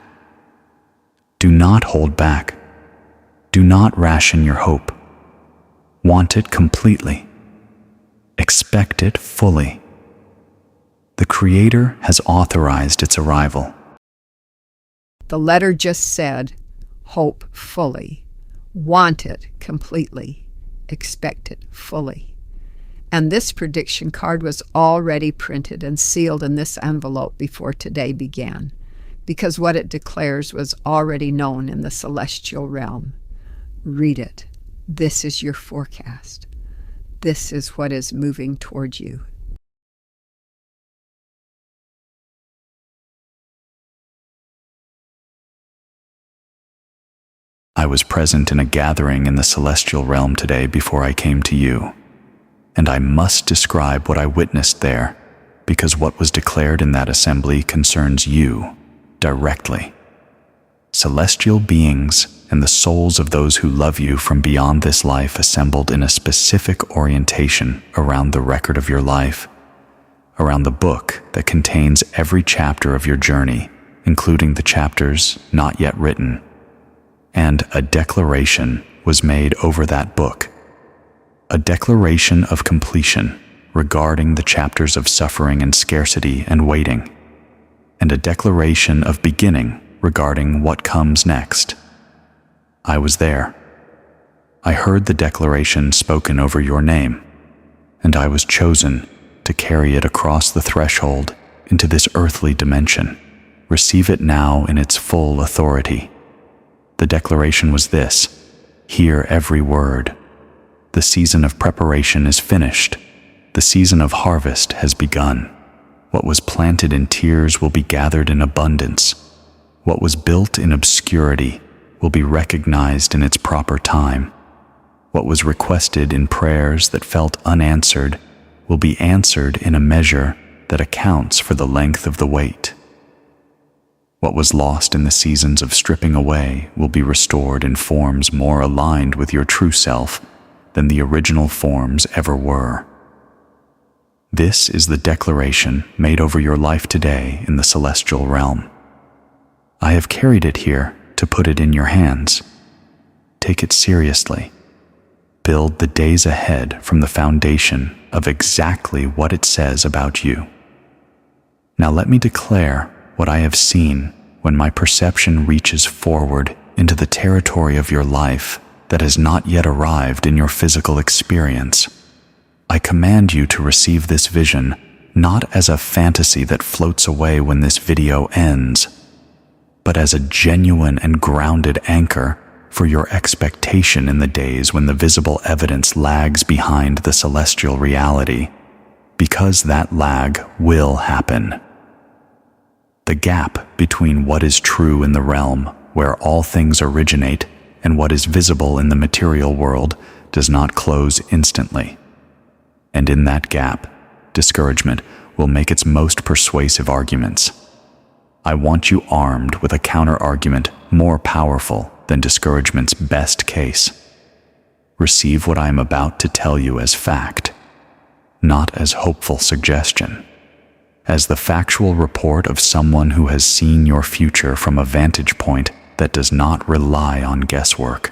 Do not hold back. Do not ration your hope. Want it completely. Expect it fully. The Creator has authorized its arrival. The letter just said, hope fully, want it completely, expect it fully. And this prediction card was already printed and sealed in this envelope before today began, because what it declares was already known in the celestial realm. Read it. This is your forecast. This is what is moving toward you. I was present in a gathering in the celestial realm today before I came to you, and I must describe what I witnessed there, because what was declared in that assembly concerns you directly. Celestial beings and the souls of those who love you from beyond this life assembled in a specific orientation around the record of your life, around the book that contains every chapter of your journey, including the chapters not yet written. And a declaration was made over that book, a declaration of completion regarding the chapters of suffering and scarcity and waiting, and a declaration of beginning regarding what comes next. I was there. I heard the declaration spoken over your name, and I was chosen to carry it across the threshold into this earthly dimension. Receive it now in its full authority. The declaration was this: hear every word. The season of preparation is finished. The season of harvest has begun. What was planted in tears will be gathered in abundance. What was built in obscurity will be recognized in its proper time. What was requested in prayers that felt unanswered will be answered in a measure that accounts for the length of the wait. What was lost in the seasons of stripping away will be restored in forms more aligned with your true self than the original forms ever were. This is the declaration made over your life today in the celestial realm. I have carried it here to put it in your hands. Take it seriously. Build the days ahead from the foundation of exactly what it says about you. Now let me declare what I have seen when my perception reaches forward into the territory of your life that has not yet arrived in your physical experience. I command you to receive this vision not as a fantasy that floats away when this video ends, but as a genuine and grounded anchor for your expectation in the days when the visible evidence lags behind the celestial reality, because that lag will happen. The gap between what is true in the realm where all things originate and what is visible in the material world does not close instantly. And in that gap, discouragement will make its most persuasive arguments. I want you armed with a counter-argument more powerful than discouragement's best case. Receive what I am about to tell you as fact, not as hopeful suggestion, as the factual report of someone who has seen your future from a vantage point that does not rely on guesswork.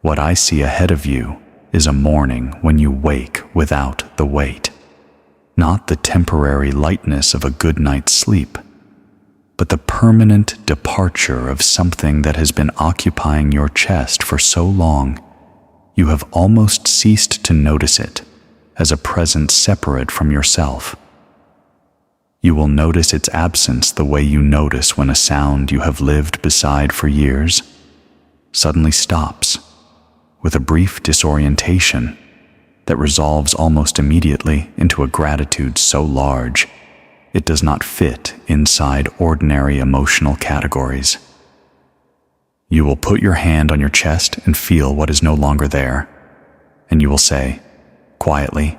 What I see ahead of you is a morning when you wake without the weight, not the temporary lightness of a good night's sleep, but the permanent departure of something that has been occupying your chest for so long you have almost ceased to notice it as a presence separate from yourself. You will notice its absence the way you notice when a sound you have lived beside for years suddenly stops with a brief disorientation that resolves almost immediately into a gratitude so large it does not fit inside ordinary emotional categories. You will put your hand on your chest and feel what is no longer there, and you will say, quietly,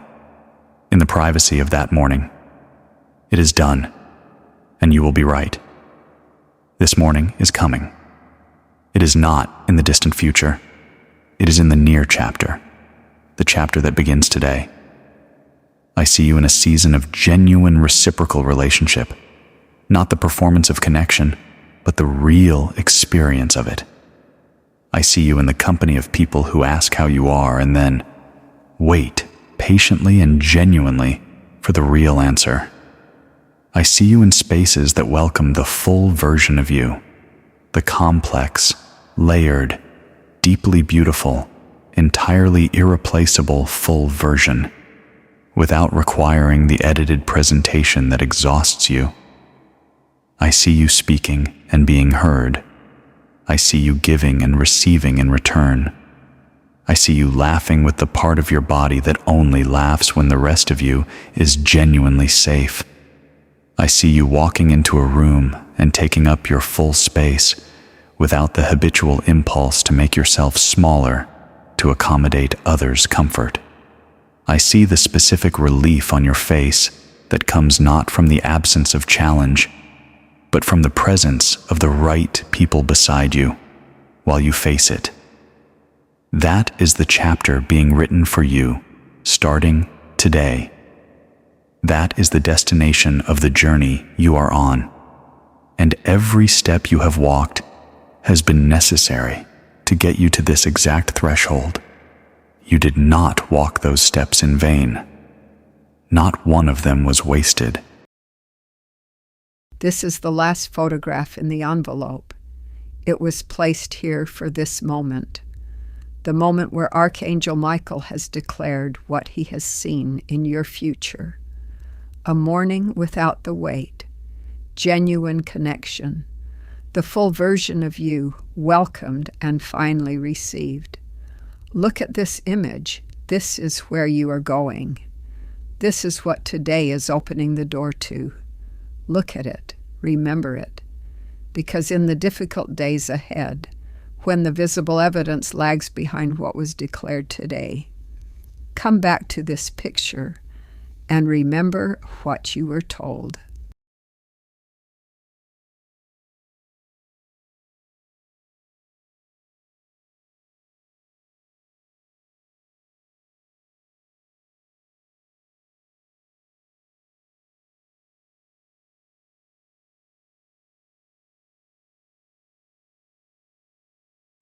in the privacy of that morning, "It is done," and you will be right. This morning is coming. It is not in the distant future. It is in the near chapter, the chapter that begins today. I see you in a season of genuine reciprocal relationship, not the performance of connection, but the real experience of it. I see you in the company of people who ask how you are and then wait patiently and genuinely for the real answer. I see you in spaces that welcome the full version of you, the complex, layered, deeply beautiful, entirely irreplaceable full version, without requiring the edited presentation that exhausts you. I see you speaking and being heard. I see you giving and receiving in return. I see you laughing with the part of your body that only laughs when the rest of you is genuinely safe. I see you walking into a room and taking up your full space without the habitual impulse to make yourself smaller to accommodate others' comfort. I see the specific relief on your face that comes not from the absence of challenge, but from the presence of the right people beside you while you face it. That is the chapter being written for you, starting today. That is the destination of the journey you are on, and every step you have walked has been necessary to get you to this exact threshold. You did not walk those steps in vain. Not one of them was wasted. This is the last photograph in the envelope. It was placed here for this moment, the moment where Archangel Michael has declared what he has seen in your future. A morning without the weight, genuine connection, the full version of you welcomed and finally received. Look at this image. This is where you are going. This is what today is opening the door to. Look at it. Remember it. Because in the difficult days ahead, when the visible evidence lags behind what was declared today, come back to this picture and remember what you were told.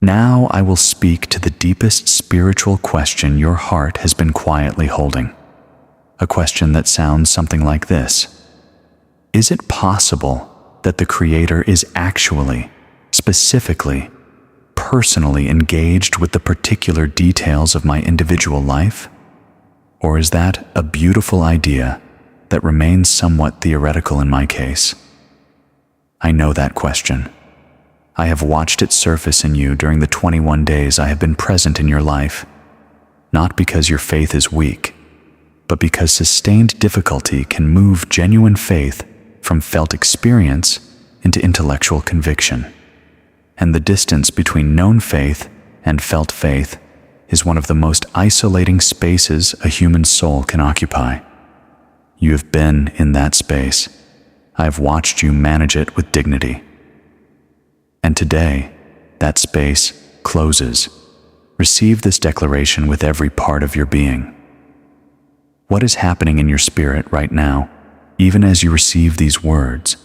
Now I will speak to the deepest spiritual question your heart has been quietly holding. A question that sounds something like this. Is it possible that the Creator is actually, specifically, personally engaged with the particular details of my individual life? Or is that a beautiful idea that remains somewhat theoretical in my case? I know that question. I have watched it surface in you during the 21 days I have been present in your life, not because your faith is weak, but because sustained difficulty can move genuine faith from felt experience into intellectual conviction. And the distance between known faith and felt faith is one of the most isolating spaces a human soul can occupy. You have been in that space. I have watched you manage it with dignity. And today, that space closes. Receive this declaration with every part of your being. What is happening in your spirit right now, even as you receive these words,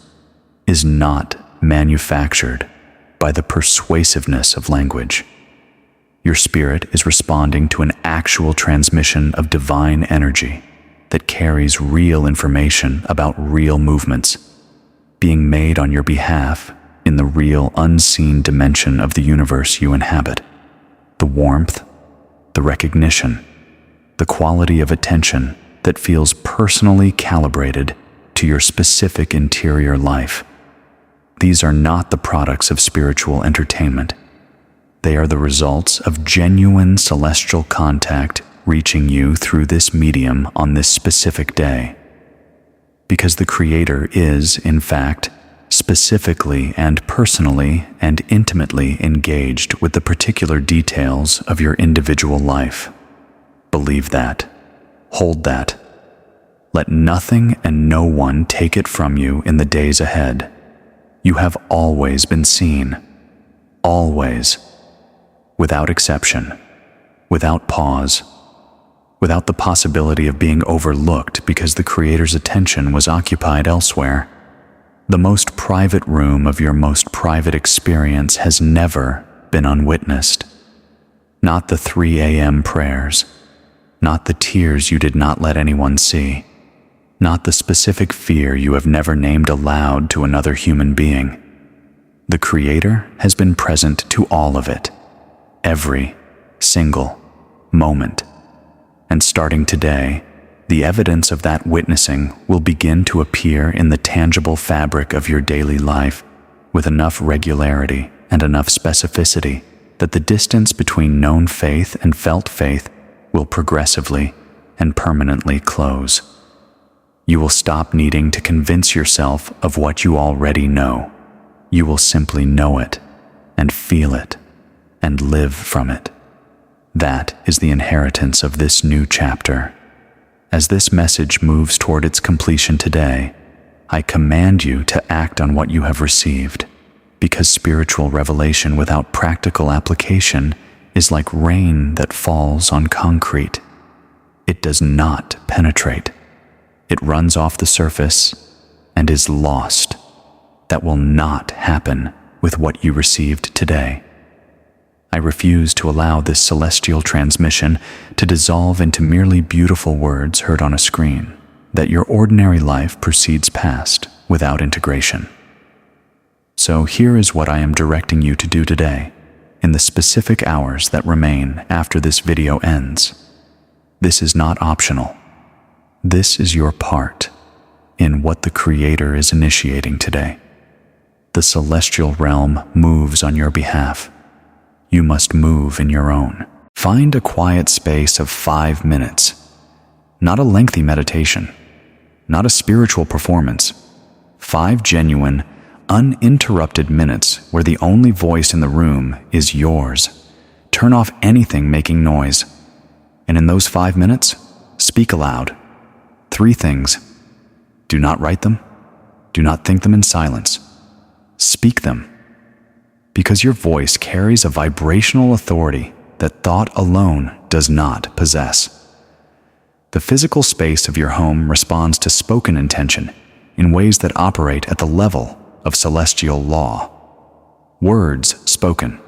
is not manufactured. by the persuasiveness of language. Your spirit is responding to an actual transmission of divine energy that carries real information about real movements being made on your behalf in the real unseen dimension of the universe you inhabit. The warmth, the recognition, the quality of attention that feels personally calibrated to your specific interior life. These are not the products of spiritual entertainment. They are the results of genuine celestial contact reaching you through this medium on this specific day. Because the Creator is, in fact, specifically and personally and intimately engaged with the particular details of your individual life. Believe that. Hold that. Let nothing and no one take it from you in the days ahead. You have always been seen. Always. Without exception. Without pause. Without the possibility of being overlooked because the Creator's attention was occupied elsewhere. The most private room of your most private experience has never been unwitnessed. Not the 3 a.m. prayers. Not the tears you did not let anyone see. Not the specific fear you have never named aloud to another human being. The Creator has been present to all of it, every single moment. And starting today, the evidence of that witnessing will begin to appear in the tangible fabric of your daily life with enough regularity and enough specificity that the distance between known faith and felt faith will progressively and permanently close. You will stop needing to convince yourself of what you already know. You will simply know it and feel it and live from it. That is the inheritance of this new chapter. As this message moves toward its completion today, I command you to act on what you have received, because spiritual revelation without practical application is like rain that falls on concrete. It does not penetrate. It runs off the surface and is lost. That will not happen with what you received today. I refuse to allow this celestial transmission to dissolve into merely beautiful words heard on a screen, that your ordinary life proceeds past without integration. So here is what I am directing you to do today, in the specific hours that remain after this video ends. This is not optional. This is your part in what the Creator is initiating today. The celestial realm moves on your behalf. You must move in your own. Find a quiet space of 5 minutes. Not a lengthy meditation. Not a spiritual performance. 5 genuine, uninterrupted minutes where the only voice in the room is yours. Turn off anything making noise. And in those 5 minutes, speak aloud. 3 things. Do not write them. Do not think them in silence. Speak them. Because your voice carries a vibrational authority that thought alone does not possess. The physical space of your home responds to spoken intention in ways that operate at the level of celestial law. Words spoken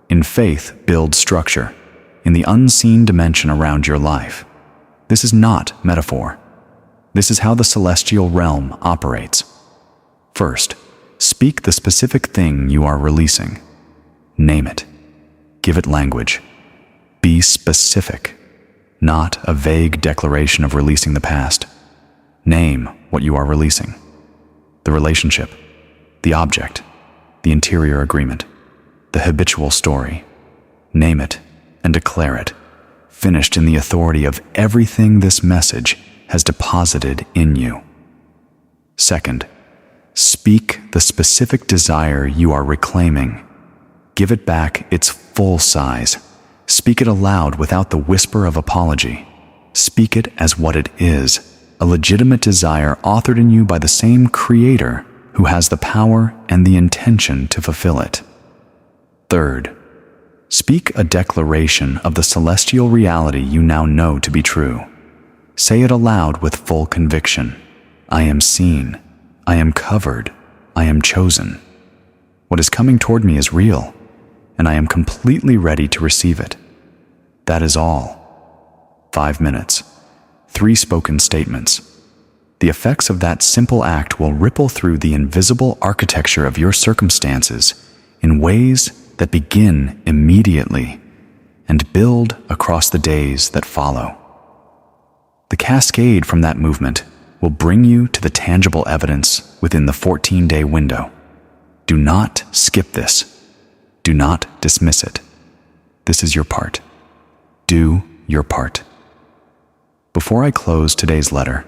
in faith build structure in the unseen dimension around your life. This is not metaphor. This is how the celestial realm operates. First, speak the specific thing you are releasing. Name it. Give it language. Be specific, not a vague declaration of releasing the past. Name what you are releasing. The relationship, the object, the interior agreement, the habitual story. Name it and declare it, finished in the authority of everything this message has deposited in you. Second, speak the specific desire you are reclaiming. Give it back its full size. Speak it aloud without the whisper of apology. Speak it as what it is, a legitimate desire authored in you by the same Creator who has the power and the intention to fulfill it. Third, speak a declaration of the celestial reality you now know to be true. Say it aloud with full conviction. I am seen. I am covered. I am chosen. What is coming toward me is real, and I am completely ready to receive it. That is all. 5 minutes. 3 spoken statements. The effects of that simple act will ripple through the invisible architecture of your circumstances in ways that begin immediately and build across the days that follow. The cascade from that movement will bring you to the tangible evidence within the 14-day window. Do not skip this. Do not dismiss it. This is your part. Do your part. Before I close today's letter,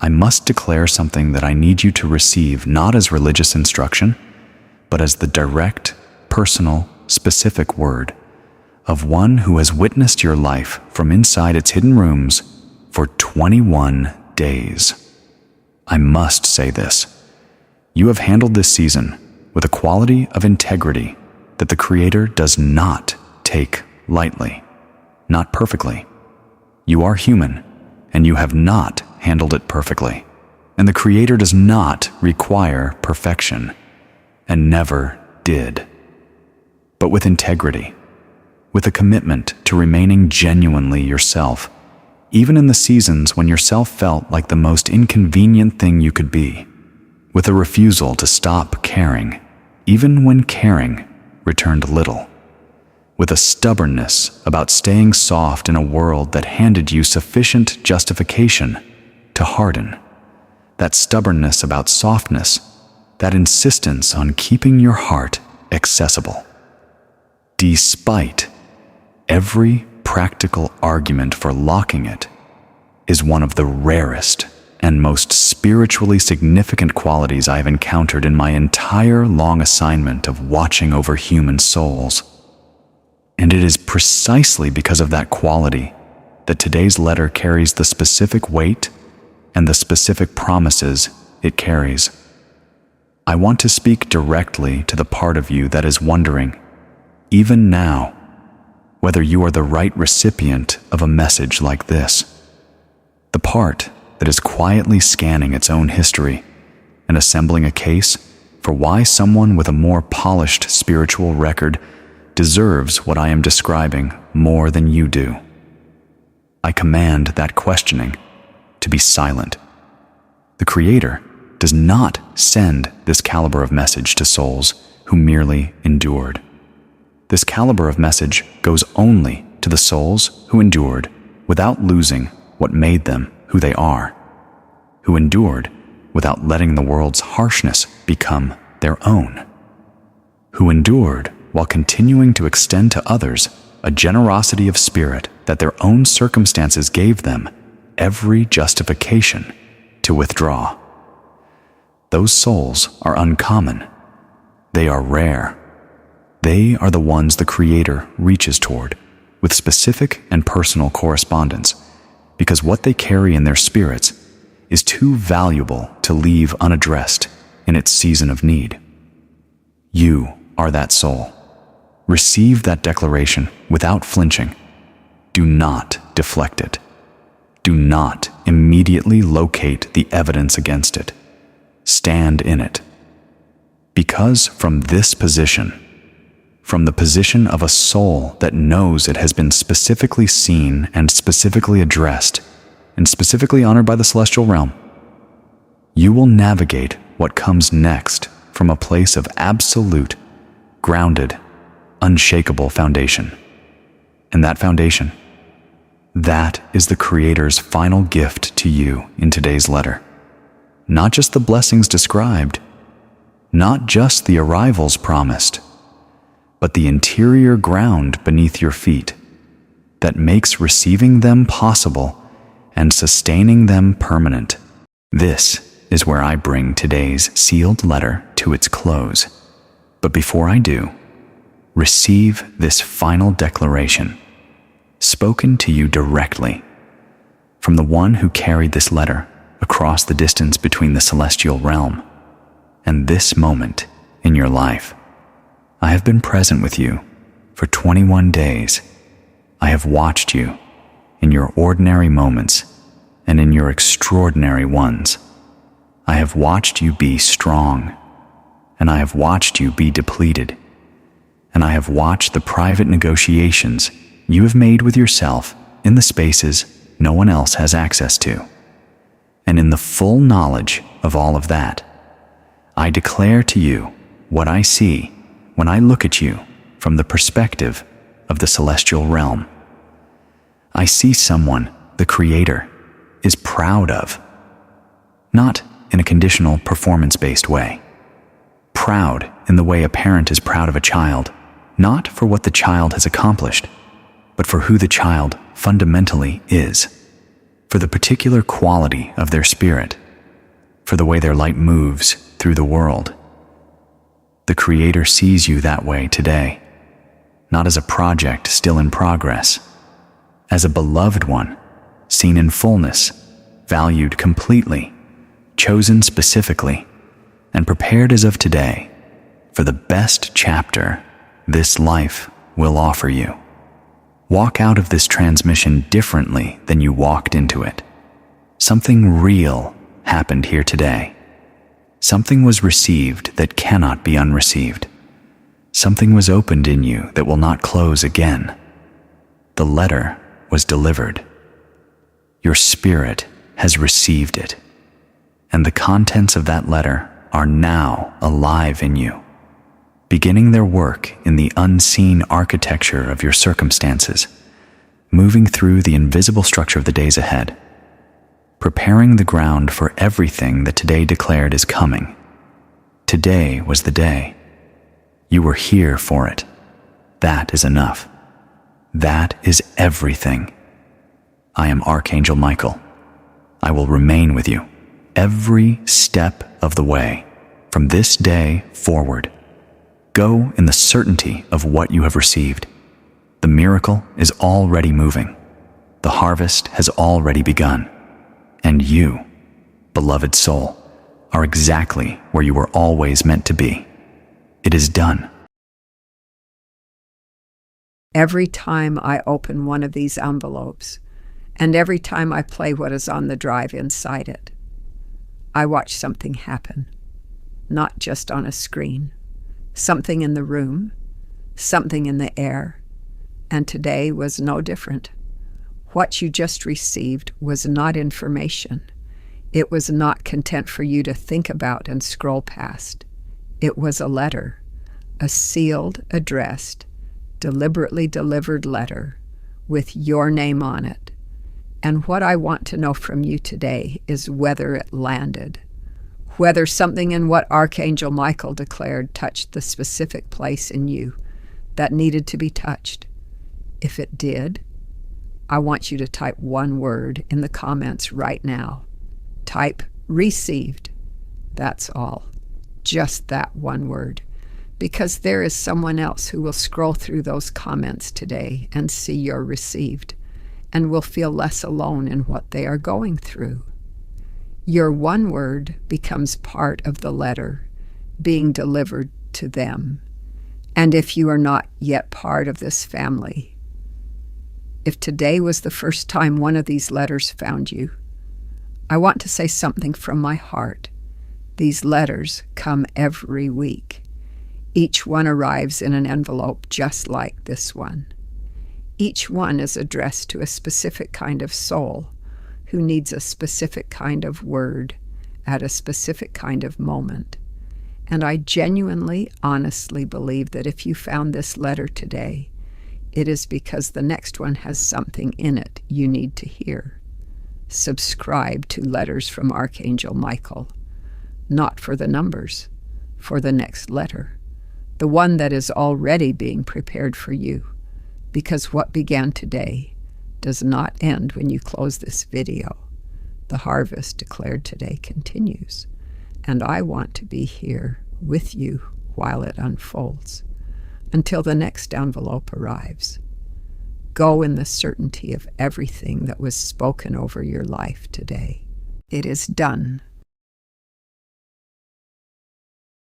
I must declare something that I need you to receive not as religious instruction, but as the direct, personal, specific word of one who has witnessed your life from inside its hidden rooms for 21 days. I must say this. You have handled this season with a quality of integrity that the Creator does not take lightly, not perfectly. You are human, and you have not handled it perfectly. And the Creator does not require perfection, and never did. But with integrity, with a commitment to remaining genuinely yourself, even in the seasons when yourself felt like the most inconvenient thing you could be, with a refusal to stop caring, even when caring returned little, with a stubbornness about staying soft in a world that handed you sufficient justification to harden, that stubbornness about softness, that insistence on keeping your heart accessible. Despite every practical argument for locking it, is one of the rarest and most spiritually significant qualities I have encountered in my entire long assignment of watching over human souls. And it is precisely because of that quality that today's letter carries the specific weight and the specific promises it carries. I want to speak directly to the part of you that is wondering, even now, whether you are the right recipient of a message like this. The part that is quietly scanning its own history and assembling a case for why someone with a more polished spiritual record deserves what I am describing more than you do. I command that questioning to be silent. The Creator does not send this caliber of message to souls who merely endured. This caliber of message goes only to the souls who endured without losing what made them who they are, who endured without letting the world's harshness become their own, who endured while continuing to extend to others a generosity of spirit that their own circumstances gave them every justification to withdraw. Those souls are uncommon. They are rare. They are the ones the Creator reaches toward with specific and personal correspondence, because what they carry in their spirits is too valuable to leave unaddressed in its season of need. You are that soul. Receive that declaration without flinching. Do not deflect it. Do not immediately locate the evidence against it. Stand in it. Because from this position, from the position of a soul that knows it has been specifically seen and specifically addressed and specifically honored by the celestial realm, you will navigate what comes next from a place of absolute, grounded, unshakable foundation. And that foundation, that is the Creator's final gift to you in today's letter. Not just the blessings described, not just the arrivals promised, but the interior ground beneath your feet that makes receiving them possible and sustaining them permanent. This is where I bring today's sealed letter to its close. But before I do, receive this final declaration, spoken to you directly from the one who carried this letter across the distance between the celestial realm and this moment in your life. I have been present with you for 21 days. I have watched you in your ordinary moments and in your extraordinary ones. I have watched you be strong and I have watched you be depleted. And I have watched the private negotiations you have made with yourself in the spaces no one else has access to. And in the full knowledge of all of that, I declare to you what I see when I look at you from the perspective of the celestial realm. I see someone the Creator is proud of, not in a conditional performance-based way. Proud in the way a parent is proud of a child, not for what the child has accomplished, but for who the child fundamentally is, for the particular quality of their spirit, for the way their light moves through the world. The Creator sees you that way today, not as a project still in progress, as a beloved one, seen in fullness, valued completely, chosen specifically, and prepared as of today for the best chapter this life will offer you. Walk out of this transmission differently than you walked into it. Something real happened here today. Something was received that cannot be unreceived. Something was opened in you that will not close again. The letter was delivered. Your spirit has received it, and the contents of that letter are now alive in you, beginning their work in the unseen architecture of your circumstances, moving through the invisible structure of the days ahead, preparing the ground for everything that today declared is coming. Today was the day. You were here for it. That is enough. That is everything. I am Archangel Michael. I will remain with you every step of the way from this day forward. Go in the certainty of what you have received. The miracle is already moving. The harvest has already begun. And you, beloved soul, are exactly where you were always meant to be. It is done. Every time I open one of these envelopes, and every time I play what is on the drive inside it, I watch something happen, not just on a screen, something in the room, something in the air, and today was no different. What you just received was not information. It was not content for you to think about and scroll past. It was a letter, a sealed, addressed, deliberately delivered letter with your name on it. And what I want to know from you today is whether it landed, whether something in what Archangel Michael declared touched the specific place in you that needed to be touched. If it did, I want you to type one word in the comments right now. Type received. That's all. Just that one word. Because there is someone else who will scroll through those comments today and see you're received and will feel less alone in what they are going through. Your one word becomes part of the letter being delivered to them. And if you are not yet part of this family, if today was the first time one of these letters found you, I want to say something from my heart. These letters come every week. Each one arrives in an envelope just like this one. Each one is addressed to a specific kind of soul who needs a specific kind of word at a specific kind of moment. And I genuinely, honestly believe that if you found this letter today, it is because the next one has something in it you need to hear. Subscribe to Letters from Archangel Michael, not for the numbers, for the next letter, the one that is already being prepared for you, because what began today does not end when you close this video. The harvest declared today continues, and I want to be here with you while it unfolds, until the next envelope arrives. Go in the certainty of everything that was spoken over your life today. It is done.